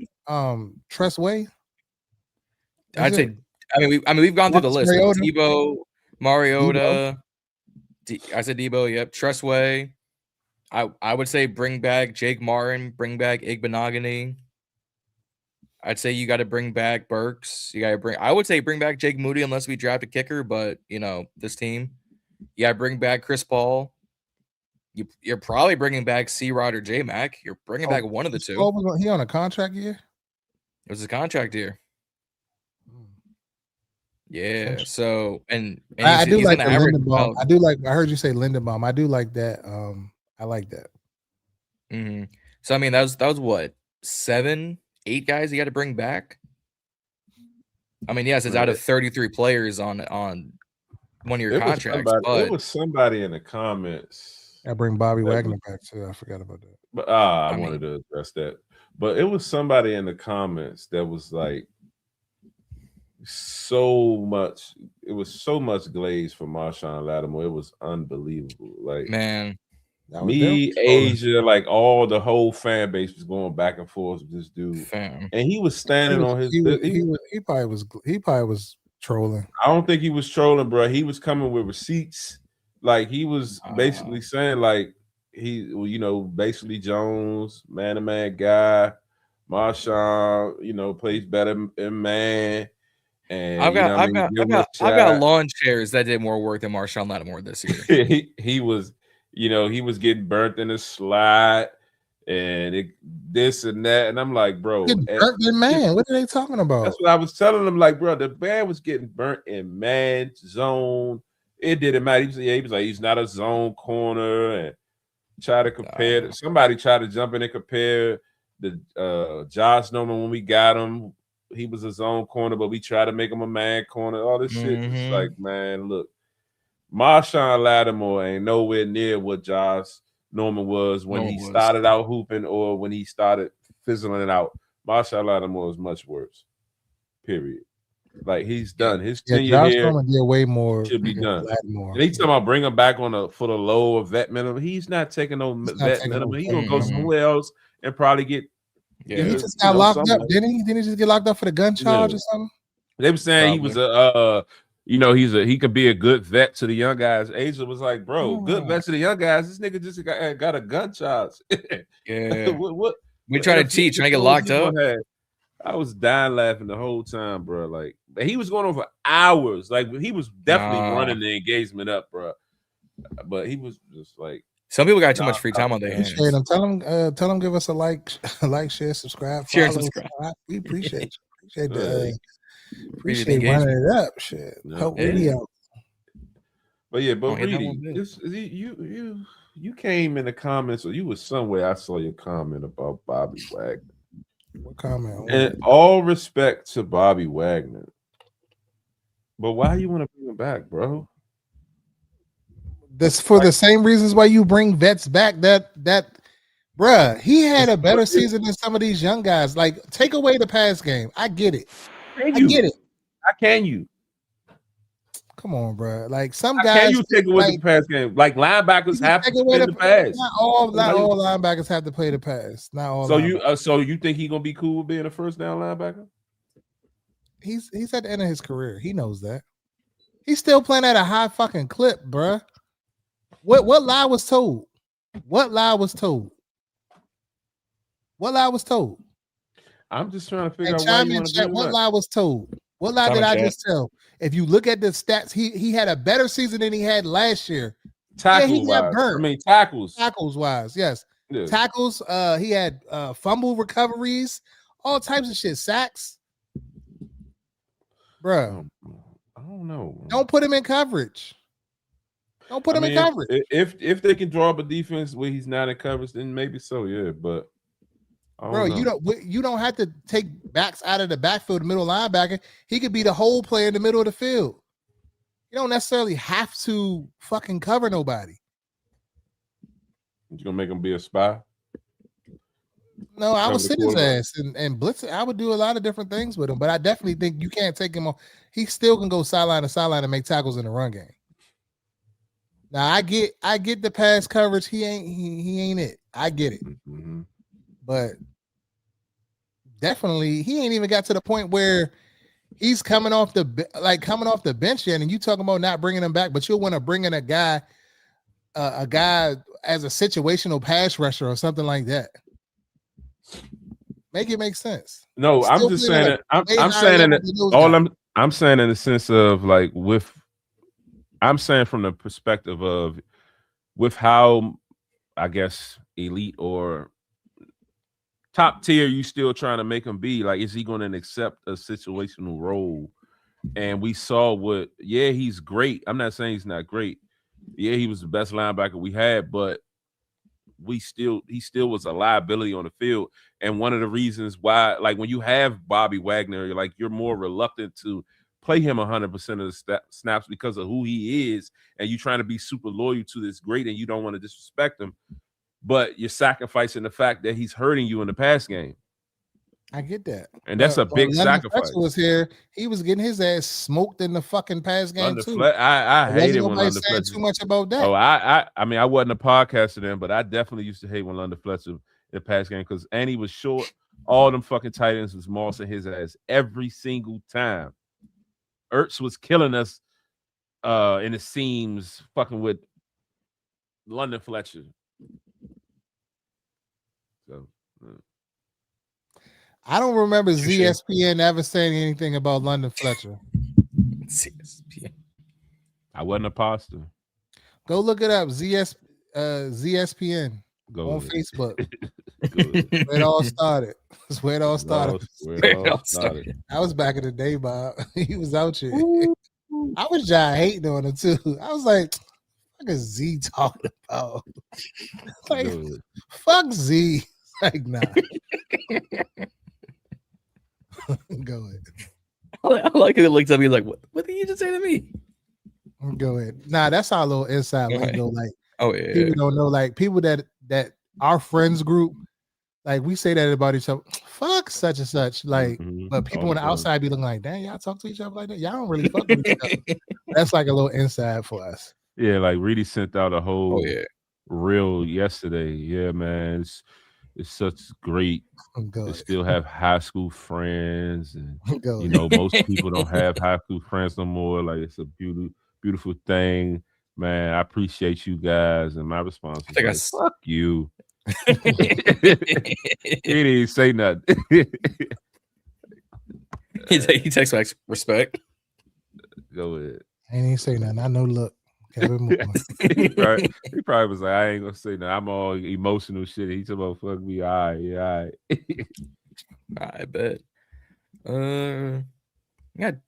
I'd say. I mean, we've gone through the list. Debo, Mariota. I said Debo. Yep. Tressway. I would say bring back Jake Martin. Bring back Igbenogany. I'd say you got to bring back Burks. I would say bring back Jake Moody unless we draft a kicker. But this team, you got to bring back Chris Paul. You're probably bringing back C-Rod or J-Mac. You're bringing back one of the two. He on a contract year? It was a contract year. Yeah. So and I do like the Lindenbaum. I heard you say Lindenbaum. I do like that. I like that. Mm-hmm. So I mean, that was what 7, 8 guys you got to bring back. I mean, yes, it's out of 33 players on one of your contracts. It was somebody in the comments. I bring Bobby Wagner back too. I forgot about that. But I wanted to address that. But it was somebody in the comments that was like so much. It was so much glaze for Marshawn Lattimore. It was unbelievable. Like, man, me, Asia, like all the whole fan base was going back and forth with this dude, and he was standing on his. He probably was trolling. I don't think he was trolling, bro. He was coming with receipts. Like he was basically saying, like basically Jones, man-to-man guy, Marshawn, plays better in man. And I've got lawn chairs that did more work than Marshawn Lattimore this year. he was getting burnt in the slide and this and that, and I'm like, bro, burnt in man. What are they talking about? That's what I was telling them. Like, bro, the man was getting burnt in man zone, it didn't matter. He was like, he's not a zone corner, and try to compare. Somebody tried to jump in and compare the Josh Norman when we got him. He was a zone corner, but we tried to make him a man corner. All this shit. It's like, man, look, Marshawn Lattimore ain't nowhere near what Josh Norman was when he started out hooping or when he started fizzling it out. Marshawn Lattimore is much worse. Period. Like, he's done. His tenure Josh here Norman did way more. Should be done. Lattimore. And they talking about bring him back for the lower vet minimum. He's not taking no vet minimum. He's gonna go somewhere else and probably get. He just got locked up, didn't he? Didn't he just get locked up for the gun charge or something? They were saying he was he could be a good vet to the young guys. Asia was like, bro, good vet to the young guys. This nigga just got a gun charge. what we try to teach, trying to get locked up. I was dying laughing the whole time, bro. Like, he was going on for hours. Like, he was definitely running the engagement up, bro. But he was just like, some people got too much free time on their hands. Tell them, give us a like, share, subscribe, share, subscribe. We appreciate you. Appreciate running it up. Shit, help me out. But yeah, but Reedy, you came in the comments, or you was somewhere. I saw your comment about Bobby Wagner. What comment? And all respect to Bobby Wagner, but why you want to bring him back, bro? That's for the same reasons why you bring vets back. That bruh, he had a better season than some of these young guys. Like, take away the pass game. I get it. I get it. How can you? Come on, bro. Like, some guys. Can you take away the pass game? Like, linebackers have to play the pass. Not all linebackers have to play the pass. Not all. So you think he's gonna be cool with being a first down linebacker? He's at the end of his career. He knows that. He's still playing at a high fucking clip, bro. What lie was told? What lie was told? What lie was told? I'm just trying to figure out why you want to what lie was told. What lie did I just tell? If you look at the stats, he had a better season than he had last year. Tackles wise, yes. Yeah. Tackles. He had fumble recoveries, all types of shit, sacks. Bro, I don't know. Don't put him in coverage. Don't put him in coverage. If they can draw up a defense where he's not in coverage, then maybe so, yeah. But bro, you don't have to take backs out of the backfield, the middle linebacker. He could be the whole player in the middle of the field. You don't necessarily have to fucking cover nobody. You gonna make him be a spy? No, I would sit his ass and blitz it. I would do a lot of different things with him, but I definitely think you can't take him on. He still can go sideline to sideline and make tackles in the run game. Now I get the pass coverage. He ain't it. I get it. Mm-hmm. But definitely he ain't even got to the point where he's coming off the bench yet, and you talking about not bringing him back, but you'll want to bring in a guy as a situational pass rusher or something like that. Make it make sense. No, I'm just saying it. I'm saying in the sense of like I'm saying from the perspective of with how I guess elite or top tier you still trying to make him be, like, is he going to accept a situational role? And we saw he's great. I'm not saying he's not great. Yeah, he was the best linebacker we had, but he still was a liability on the field. And one of the reasons why, like, when you have Bobby Wagner, you're more reluctant to play him 100% of the snaps because of who he is, and you trying to be super loyal to this great, and you don't want to disrespect him, but you're sacrificing the fact that he's hurting you in the pass game. I get that, and that's a big sacrifice. Was here, he was getting his ass smoked in the fucking pass game too. I hated when London Fletcher too much about that. Oh, I mean, I wasn't a podcaster then, but I definitely used to hate when London Fletcher in the pass game because he was short. All them fucking tight ends was mossing his ass every single time. Ertz was killing us in the seams, fucking with London Fletcher. So. I don't remember ZSPN ever saying anything about London Fletcher. ZSPN. I wasn't a pastor. Go look it up. ZSPN on Facebook. Where it all started. That's where it all started. Where it all started. I was back in the day, Bob. He was out here. I was just hating on him too. I was like, what is Z talking about? Like, Good. fuck Z. Like, nah. Go ahead. I like it. It looks at me like, what did you just say to me? Go ahead. Nah, that's our little inside Okay. lingo. Like, Oh yeah. people don't know. Like, people that our friends group, like, we say that about each other. Fuck such and such. Like, but people on the outside be looking like, damn, y'all talk to each other like that. Y'all don't really fuck with each other. That's like a little inside for us. Yeah, like Reedy sent out a whole Oh yeah. reel yesterday. Yeah, man. It's such great Go to ahead. still have high school friends, and Go you ahead. know, most people don't have high school friends no more. Like, it's a beautiful thing, man. I appreciate you guys, and my response was like, "Fuck you." He didn't say nothing. He takes back respect. Go ahead. I ain't even say nothing. I know. Look, Kevin Moore. he probably was like, I ain't gonna say nothing. I'm all emotional shit. He talking about fuck me. All right, yeah, all right. I bet.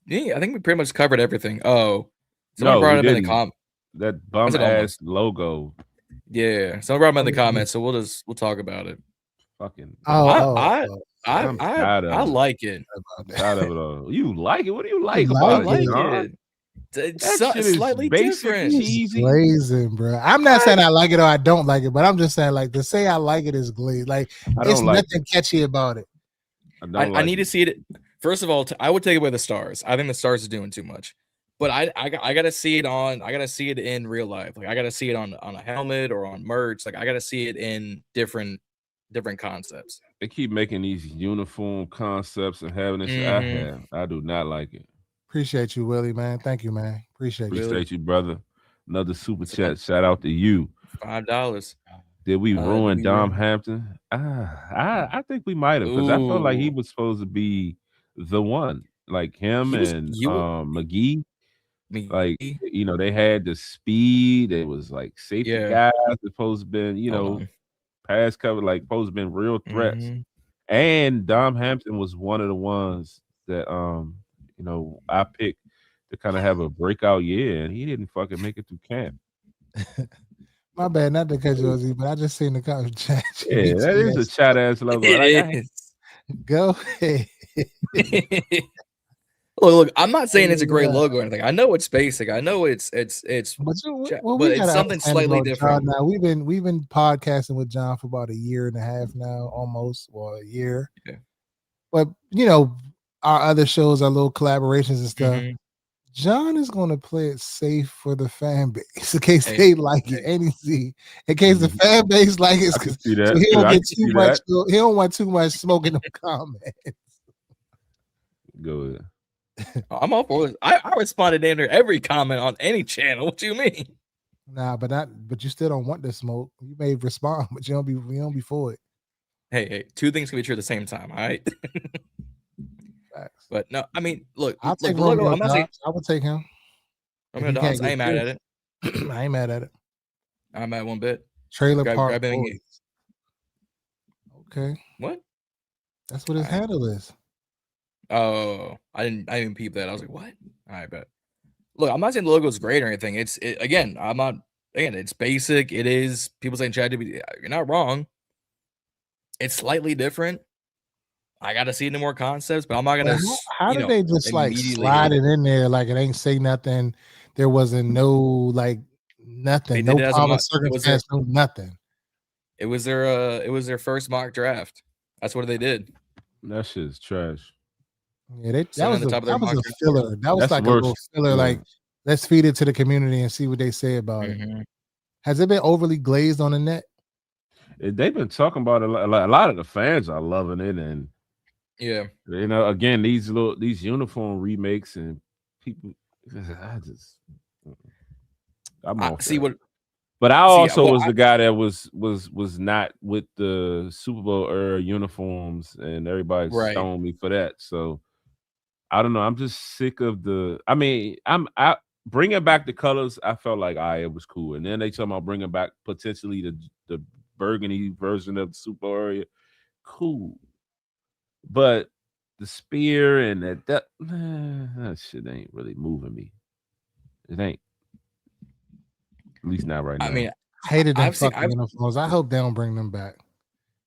Yeah, I think we pretty much covered everything. Oh, someone brought it up in the comment. That bum ass logo. Yeah, someone brought it in the comments, so we'll talk about it. Fucking. I like it. I'm tired of it all. You like it? What do you like about it? I like John? it. It's That shit slightly is basic, different. cheesy. Glazing, bro. I'm not saying I like it or I don't like it, but I'm just saying, like, to say I like it is glaze. Like, it's nothing catchy about it. I need to see it. First of all, I would take away the stars. I think the stars are doing too much. But I gotta see it on. I gotta see it in real life. Like, I gotta see it on a helmet or on merch. Like, I gotta see it in different concepts. They keep making these uniform concepts and having this. I do not like it. Appreciate you, Willie, man. Thank you, man. Appreciate you, brother. Another super chat. Shout out to you. $5. Did we ruin Dom Hampton? I think we might have, because I felt like he was supposed to be the one, like him and McGee. Like, you know, they had the speed. It was like safety guys supposed to been, you know, pass cover, like supposed to been real threats. And Dom Hampton was one of the ones that you know, I picked to kind of have a breakout year, and he didn't fucking make it through camp. My bad, not to cut you off, but I just seen the comment chat. Yeah, that is a chat ass logo. Go ahead. Look, I'm not saying it's a great logo or anything. I know it's basic. I know it's but it's something slightly different. John, now we've been podcasting with John for about a year and a half now, almost, or a year. Yeah. But you know, our other shows, our little collaborations and stuff. John is going to play it safe for the fan base in case they like it. And in case the fan base like it, so he don't get too much. He don't want too much smoke in the comments. Go ahead. I'm all for this. I responded to every comment on any channel. What do you mean? Nah, but you still don't want the smoke. You may respond, but you don't be for it. Hey, two things can be true at the same time, all right? But no, I mean, look, I'll take logo. I'm not saying I would take him. I ain't mad at it. I ain't mad at it. I'm at one bit. Trailer Park Boys. Okay. What? That's what his handle is. Oh, I didn't peep that. I was like, what? All right, bet. Look, I'm not saying the logo is great or anything. It's basic. It is. People saying ChatGPT. You're not wrong. It's slightly different. I gotta see it in more concepts, but I'm not gonna. How did they just like slide it in there like it ain't say nothing? There wasn't no like nothing, no common circumstance, no nothing. It was their first mock draft. That's what they did. That shit's trash. Yeah, that was a filler. That was like a little filler. Like, let's feed it to the community and see what they say about it. Has it been overly glazed on the net? They've been talking about it. A lot of the fans are loving it, and yeah, you know, again, these uniform remakes and people. I'm see what. But I also was the guy that was not with the Super Bowl era uniforms, and everybody's stoned me for that. So I don't know. I'm just sick of the. I mean, I bringing back the colors. I felt like it was cool, and then they talking about bringing back potentially the burgundy version of the Super Bowl area. Cool, but the spear and that shit ain't really moving me. It ain't. At least not right now. I mean, Hated them I've seen. fucking uniforms. I hope they don't bring them back.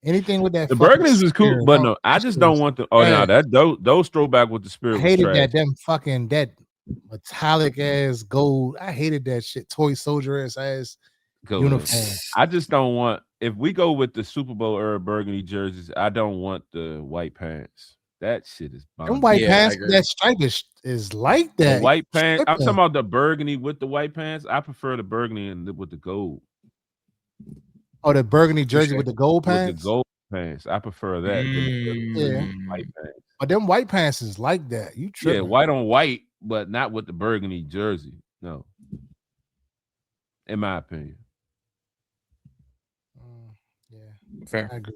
Anything with that the fucking Burgundies is cool, spirit, but no, I just don't want the. Oh no, that those throwback with the I spirit was hated trash. that them fucking that metallic ass gold. I hated that shit. Toy soldier ass uniform. I just don't want. If we go with the Super Bowl era Burgundy jerseys, I don't want the white pants. That shit is bomb. Them white pants with that stripe is like that. The white pants. I'm talking about the Burgundy with the white pants. I prefer the Burgundy with the gold. Oh, the Burgundy jersey with the gold pants? With the gold pants. I prefer that than the white pants. But them white pants is like that. You tripping. Yeah, white on white, but not with the Burgundy jersey. No. In my opinion. Yeah. Fair. I agree.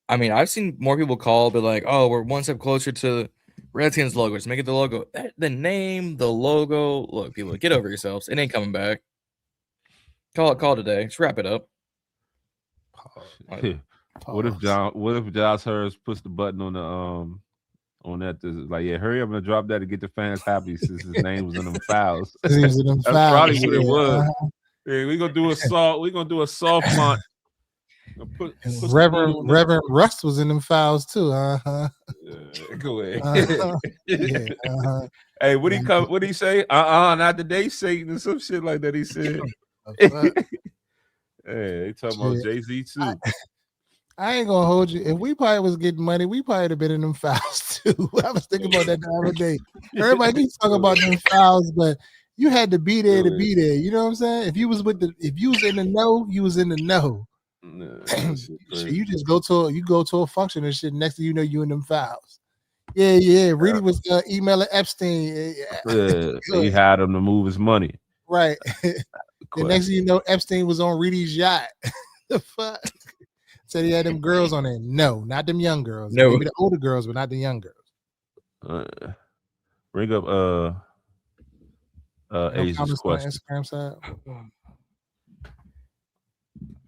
I mean, I've seen more people call, but like, oh, we're one step closer to Redskins logo. Just make it the logo. The name, the logo. Look, people, get over yourselves. It ain't coming back. Call today. Just wrap it up. What if Josh Hurst puts the button on the on that like, yeah, hurry up and drop that to get the fans happy since his name was in them fouls. That's probably what it was. Yeah, we're gonna do a soft launch. Reverend Rust was in them fouls too. Yeah, go ahead. Hey, what he say? Not today, Satan, and some shit like that. He said. Hey, they talking about Jay-Z too. I ain't gonna hold you. If we probably was getting money, we probably have been in them fouls too. I was thinking about that the other day. Everybody keeps talking about them fouls, but you had to be there to be there. You know what I'm saying? If you was in the know, you was in the know. You just go to a function and shit. Next thing you know, you in them fouls. Yeah. Reedy was emailing Epstein. He had him to move his money. Right. The next thing you know, Epstein was on Reedy's yacht. The fuck? Said he had them girls on it. No, not them young girls. No. Maybe the older girls, but not the young girls. Bring up Asia's question. Instagram side.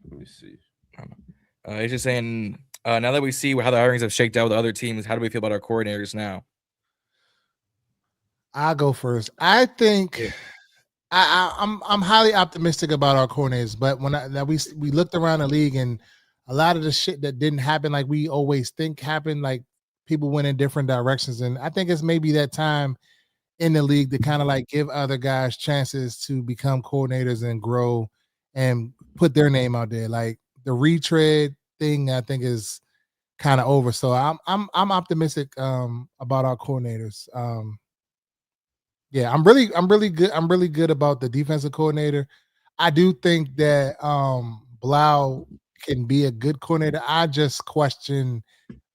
Let me see. He's just saying, now that we see how the hirings have shaked out with other teams, how do we feel about our coordinators now? I'll go first. I think I'm highly optimistic about our coordinators, but when we looked around the league and a lot of the shit that didn't happen like we always think happened, like people went in different directions, and I think it's maybe that time in the league to kind of like give other guys chances to become coordinators and grow and put their name out there. Like the retread thing, I think is kind of over. So I'm optimistic about our coordinators. Yeah, I'm really good about the defensive coordinator. I do think that Blau can be a good coordinator. I just question,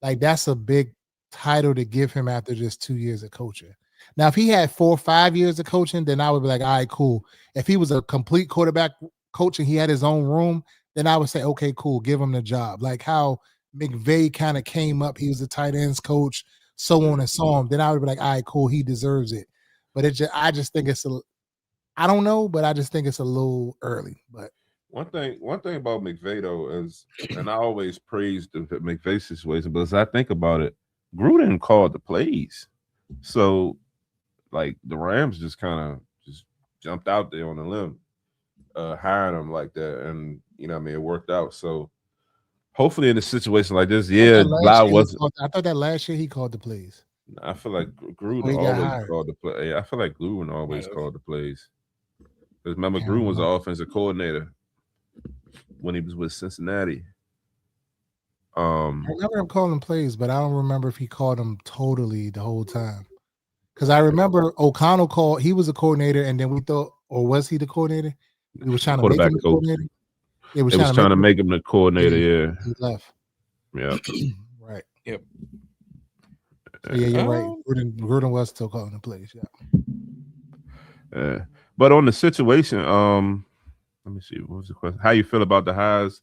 like, that's a big title to give him after just 2 years of coaching. Now, if he had 4 or 5 years of coaching, then I would be like, all right, cool. If he was a complete quarterback coach and he had his own room, then I would say, okay, cool, give him the job. Like how McVay kind of came up, he was a tight ends coach, so on and so on. Then I would be like, all right, cool, he deserves it. But I just think I don't know, but I just think it's a little early. But one thing about McVay though is, and I always praise the McVay situation, but as I think about it, Gruden called the plays, so like the Rams just kind of just jumped out there on the limb, hiring him like that, and you know what I mean, it worked out. So hopefully in a situation like this, Blau wasn't. I thought that last year he called the plays. I feel like Gruden always called the play. I feel like Gruden always called the plays. Because remember, Gruden was the offensive coordinator when he was with Cincinnati. I remember him calling plays, but I don't remember if he called them totally the whole time. Because I remember O'Connell called. He was a coordinator, and then we thought, or was he the coordinator? We were trying to make him the coordinator. It was trying to make him the coordinator. Yeah, he left. Yeah. Right. Yep. So yeah, you're right. Gruden was still calling the plays. Yeah. But on the situation, let me see. What was the question? How you feel about the highs?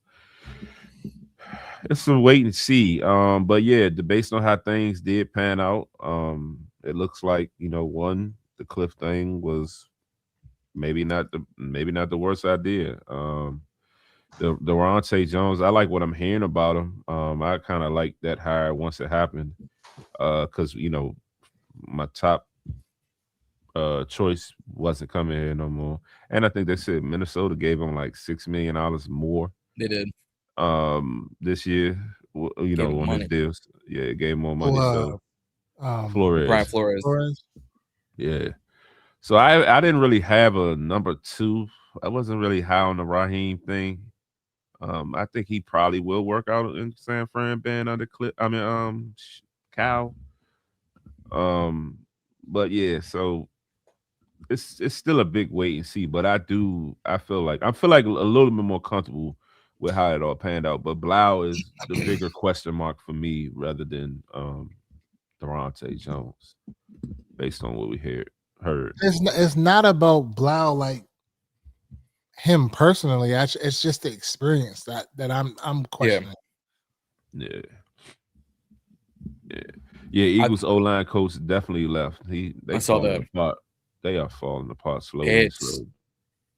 It's a wait and see. But yeah, based on how things did pan out, it looks like, you know, the Cliff thing was maybe not the worst idea. The Ronte Jones, I like what I'm hearing about him. I kind of like that hire once it happened, because you know my top choice wasn't coming here no more. And I think they said Minnesota gave him like $6 million more They did. this year. You know, on his deals. Yeah, it gave more money. So Brian Flores. Flores. Yeah. So I didn't really have a number 2. I wasn't really high on the Raheem thing. I think he probably will work out in San Fran being under Cal. But yeah, so it's still a big wait and see. But I feel like a little bit more comfortable with how it all panned out. But Blau is the bigger question mark for me rather than Durante Jones, based on what we heard. It's not about Blau like him personally. It's just the experience that I'm questioning. Yeah. Eagles O-line coach definitely left. I saw that. They are falling apart slowly.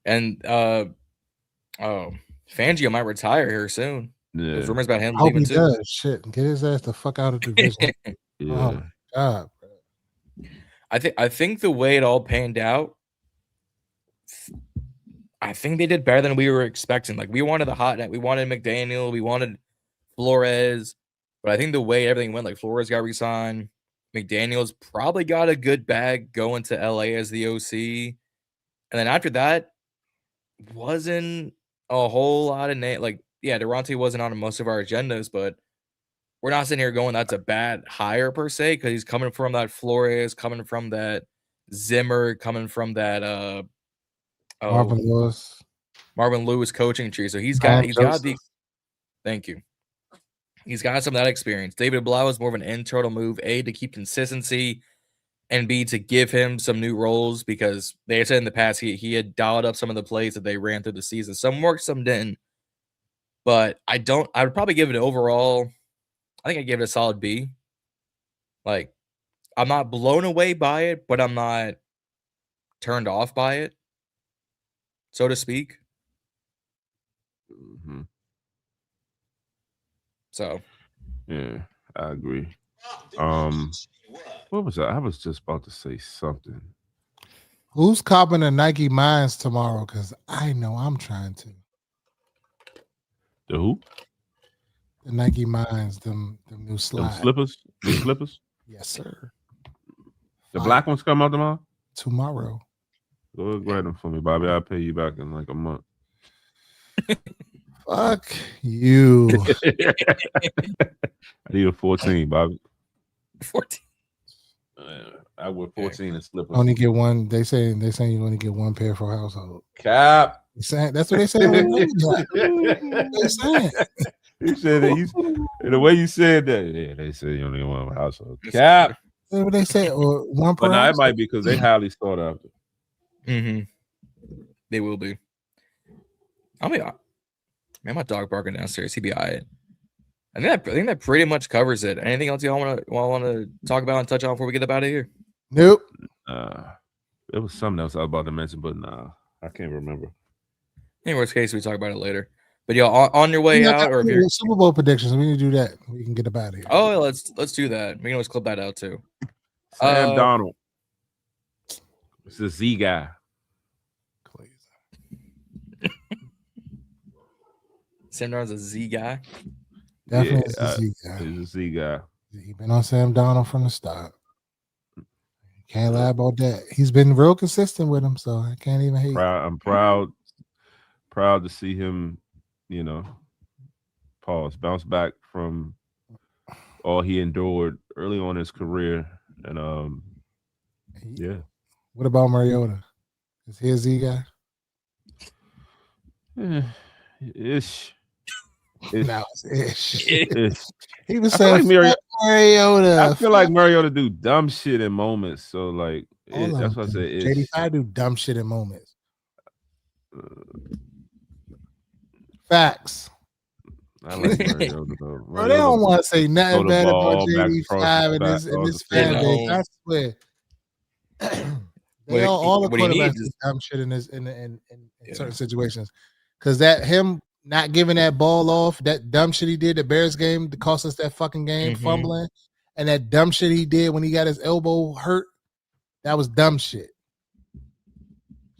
And Fangio might retire here soon. Yeah. There's rumors about him leaving too. Does. Shit, get his ass the fuck out of the division. Yeah. Oh my God, bro. I think the way it all panned out, I think they did better than we were expecting. Like, we wanted the hot net, we wanted McDaniel, we wanted Flores, but I think the way everything went, like Flores got re-signed, McDaniel's probably got a good bag going to LA as the OC, and then after that, wasn't a whole lot of Durante wasn't on most of our agendas, but we're not sitting here going that's a bad hire per se, because he's coming from that Flores, coming from that Zimmer, coming from that Marvin Lewis coaching tree. So he's got the thank you. He's got some of that experience. David Blau is more of an internal move, A, to keep consistency, and B, to give him some new roles, because they said in the past he had dialed up some of the plays that they ran through the season. Some worked, some didn't. But I would probably give it an overall, I think I gave it a solid B. Like, I'm not blown away by it, but I'm not turned off by it, so to speak. Mm-hmm. So, yeah, I agree. What was that? I was just about to say something. Who's copping the Nike Mines tomorrow? Because I know I'm trying to. The who? The Nike Mines, them new slides. New slippers? Yes, sir. The black ones come out tomorrow? Tomorrow. Go grab them for me, Bobby. I'll pay you back in like a month. Fuck you. I need a 14, Bobby. 14. I wear 14 and slippers. Only get one. They say you only get one pair for a household. Cap. That's what they say. They saying. He said that the way you said that. Yeah, they said you only get one household. Cap. That's what they say. Or one per. But now it might be because they highly sought after. Mm-hmm. They will be. Man, my dog barking downstairs. He'd be all right. I think that pretty much covers it. Anything else y'all want to talk about and touch on before we get up out of here? Nope. There was something else I was about to mention, but nah, I can't remember. In worst case, we talk about it later. But y'all on your way out, or if you're Super Bowl predictions, we need to do that. We can get up out of here. Oh, let's do that. We can always clip that out too. Sam Donald. It's a Z guy. Sam Darnold's a Z guy. Definitely a Z guy. He's a Z guy. He's been on Sam Donald from the start. Can't lie about that. He's been real consistent with him, so I can't even hate. I'm proud to see him, bounce back from all he endured early on in his career. And yeah. What about Mariota? Is he a Z guy? Ish. No, it's ish. Ish. He was saying like Mariota. I feel like Mariota do dumb shit in moments. So like that's what I say. JD5 do dumb shit in moments. Facts. I like Mariota though. Bro, they don't want to say nothing bad about JD5 in this fan base. I swear. All the quarterbacks do dumb shit in certain situations. Because him not giving that ball off, that dumb shit he did the Bears game to cost us that fucking game, fumbling, and that dumb shit he did when he got his elbow hurt, that was dumb shit.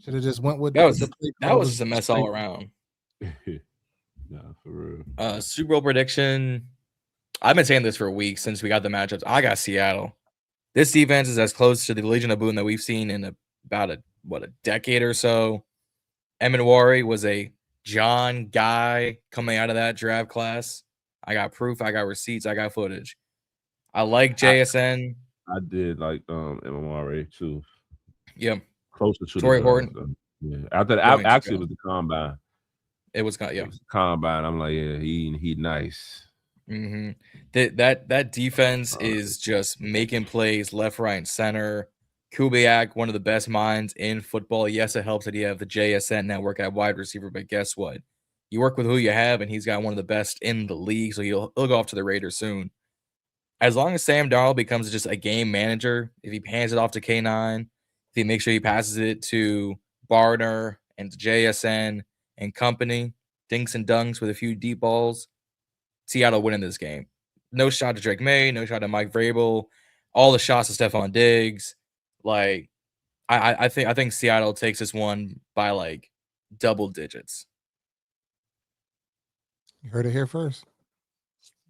Should have just went with That was the play that call was just a mess all around. Nah, for real. Super Bowl prediction. I've been saying this for weeks since we got the matchups. I got Seattle. This defense is as close to the Legion of Boom that we've seen in about a decade or so. Eminwari was a John guy coming out of that draft class. I got proof. I got receipts. I got footage. I like JSN. I did like MMRA too. Yeah. Closer to Torrey the Horton. Yeah. After that, actually, it was the combine. It was combine. I'm like, yeah, he nice. Mm-hmm. That defense is just making plays left, right, and center. Kubiak, one of the best minds in football. Yes, it helps that you have the JSN network at wide receiver, but guess what? You work with who you have, and he's got one of the best in the league, so he'll go off to the Raiders soon. As long as Sam Darnold becomes just a game manager, if he hands it off to K9, if he makes sure he passes it to Barner and to JSN and company, dinks and dunks with a few deep balls, Seattle winning this game. No shot to Drake May, no shot to Mike Vrabel, all the shots to Stephon Diggs. Like, I think Seattle takes this one by like double digits. You heard it here first.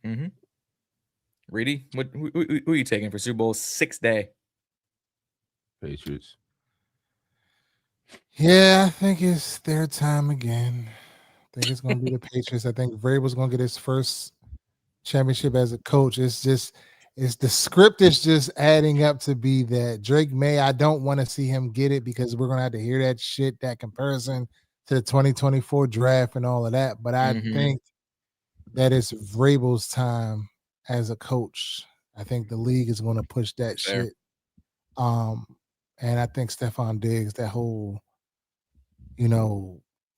Mm-hmm. Reedy, who are you taking for Super Bowl 6 day? Patriots. Yeah, I think it's their time again. I think it's going to be the Patriots. I think Vrabel's going to get his first championship as a coach. It's the script is just adding up to be that Drake May. I don't want to see him get it because we're going to have to hear that shit, that comparison to the 2024 draft and all of that. But I think that it's Vrabel's time as a coach. I think the league is going to push that shit. And I think Stephon Diggs, that whole,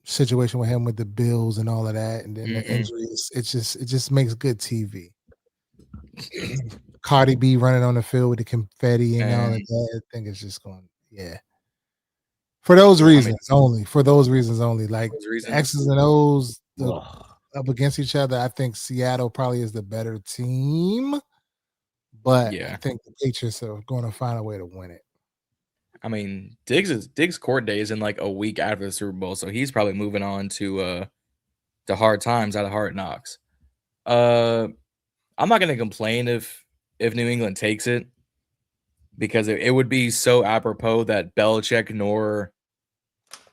situation with him with the Bills and all of that, and then the injuries, it just makes good TV. Cardi B running on the field with the confetti and all of that. I think it's just going, For those reasons only. Like X's and O's up against each other. I think Seattle probably is the better team, but I think the Patriots are going to find a way to win it. I mean, Diggs' court day is in like a week after the Super Bowl, so he's probably moving on to hard times out of Hard Knocks. I'm not going to complain if New England takes it, because it would be so apropos that Belichick nor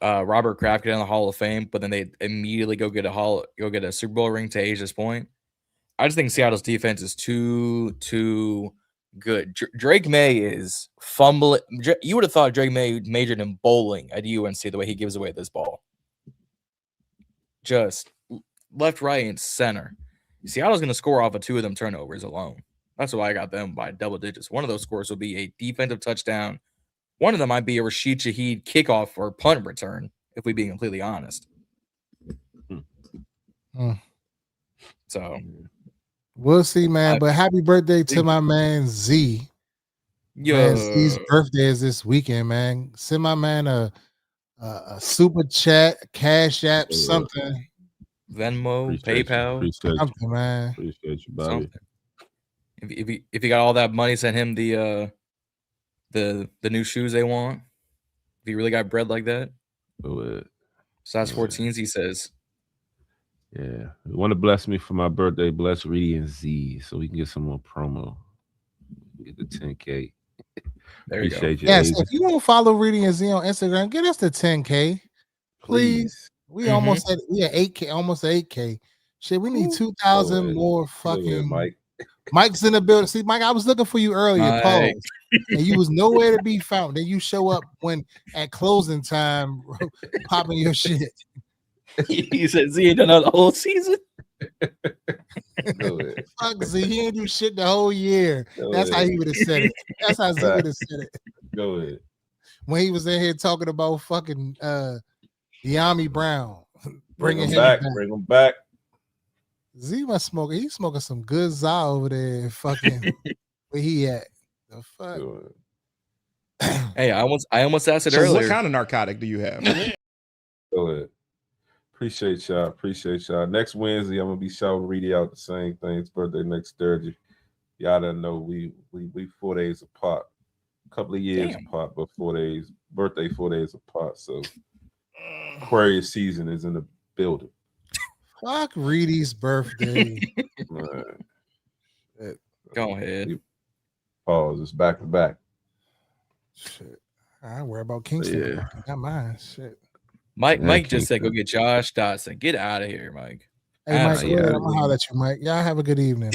Robert Kraft get in the Hall of Fame, but then they immediately go get a Super Bowl ring to Asia's point. I just think Seattle's defense is too good. Drake May is fumbling. You would have thought Drake May majored in bowling at UNC the way he gives away this ball. Just left, right, and center. Seattle's going to score off of 2 of them turnovers alone. That's why I got them by double digits. One of those scores will be a defensive touchdown. One of them might be a Rashid Shaheed kickoff or punt return, if we be completely honest. So we'll see, man. But happy birthday to my man Z. Man, Z's birthday is this weekend, man. Send my man a super chat, Cash App, something. Venmo, PayPal, something, man. Appreciate you, Bobby. If you got all that money, send him the new shoes they want. If you really got bread like that. Size 14s, he says. Yeah. You want to bless me for my birthday, bless Reedy and Z so we can get some more promo. Get the 10K. There you Appreciate go. Yes, if you want to follow Reedy and Z on Instagram, get us the 10K. Please. We almost at 8K, almost 8K. Shit, we need 2,000 more fucking Mike. Mike's in the building. See, Mike, I was looking for you earlier, Paul, and you was nowhere to be found. Then you show up when at closing time, popping your shit. He said Z ain't done that the whole season. Fuck Z, he ain't do shit the whole year. That's how he would have said it. That's how Z would have said it. Go ahead. When he was in here talking about fucking De'Ami Brown, bring him back. Bring him back. Z was smoking. He's smoking some good za over there. Fucking where he at? The fuck. Hey, I almost asked it earlier. What kind of narcotic do you have? Go ahead. Appreciate y'all. Next Wednesday, I'm gonna be shouting Reedy out the same thing. It's birthday next Thursday. Y'all done know we 4 days apart. a couple of years Damn. apart, but 4 days, birthday 4 days apart. So Aquarius season is in the building. Fuck Reedy's birthday. Right. Go ahead. Pause. It's back to back. Shit. I worry about Kingston. Yeah. Not mine. Shit. Mike just said, "Go get Josh Dotson. Get out of here, Mike." Hey, Mike, Absolutely. go ahead. I'm gonna holler at you, Mike. Y'all have a good evening.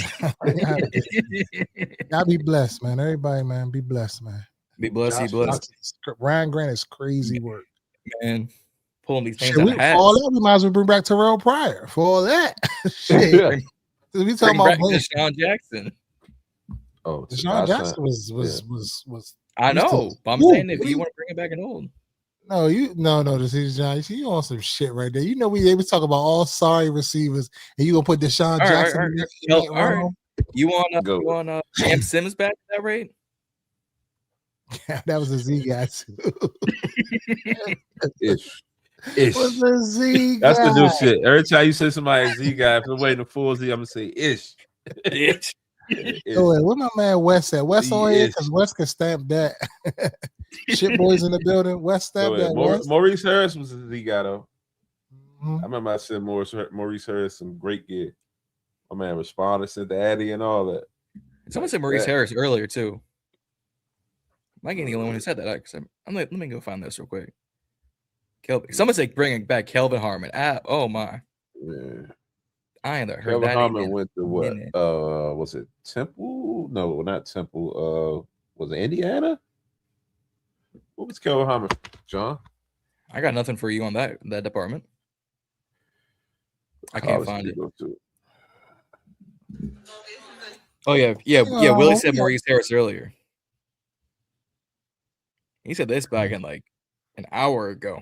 Y'all be blessed, man. Everybody, man, be blessed, man. Be blessed. Be blessed, Ryan Grant is crazy work, man. Pulling these things shit, out of hats. for all that, we might as well bring back Terrell Pryor for all that. Shit. Yeah. We talking Bring about back Deshaun Jackson. Oh, Deshaun Jackson was. I know, but I'm saying if you want to bring it back and old. No, this is John. You see, you on some shit right there. You know, we talk about all sorry receivers, and you gonna put Deshaun Jackson in that round? You want Cam Simmons back at that rate? That was a Z guy too. Ish. Was a Z That's guy. the new shit. Every time you say somebody Z guy, if they're waiting to full Z, I'm gonna say ish. Ish. Oh, wait, where my man Wes at? Wes on here because Wes can stamp that. Shit boys in the building. Wes stamp that. Maurice Harris was a Z guy though. Mm-hmm. I remember I said Maurice Harris some great gear. My man responded, sent the Addy and all that. Someone said Maurice Harris earlier too. Mike ain't the only one who said that. Let me go find this real quick. Someone said bringing back Kelvin Harmon. Oh my. Yeah. I ain't heard Kelvin that. Harmon went to what? Was it Temple? No, not Temple. Was it Indiana? What was Kelvin Harmon? John? I got nothing for you on that department. I can't find it. Oh yeah. Willie said Maurice Harris earlier. He said this back in like an hour ago.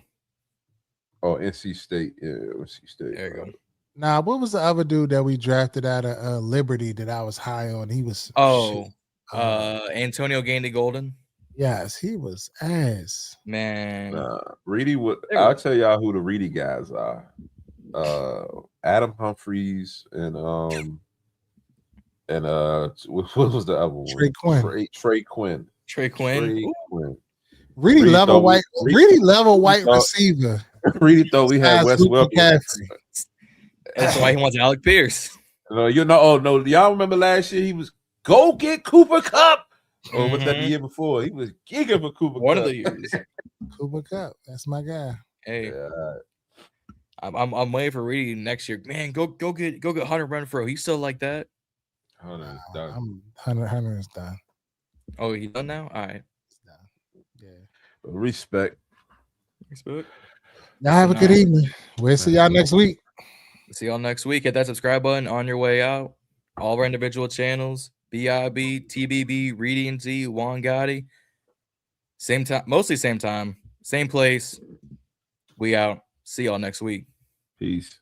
Oh, NC State. Yeah, NC State. There you go. Nah, what was the other dude that we drafted out of Liberty that I was high on? He was Antonio Gandy Golden. Yes, he was ass. Man. Reedy would. I'll tell y'all who the Reedy guys are. Adam Humphreys and what was the other one? Trey Quinn. Trey Quinn. Trey Quinn. Reedy level white receiver. Reedy thought we had Wes Welker. That's why he wants Alec Pierce. No, y'all remember last year he was go get Cooper Kupp. Or was that the year before? He was gigging for Cooper Kupp. One of the years. Cooper Kupp, that's my guy. Hey, I'm waiting for Reedy next year. Man, go get Hunter Renfrow. He's still like that. Hunter's done. Hunter is done. Oh, he done now? All right. He's done. Yeah. Respect. Y'all have a good evening. We'll see y'all next week. See y'all next week. Hit that subscribe button on your way out. All our individual channels. BIB, TBB, Reedy and Z, Juan Gotti. Same time, mostly same time, same place. We out. See y'all next week. Peace.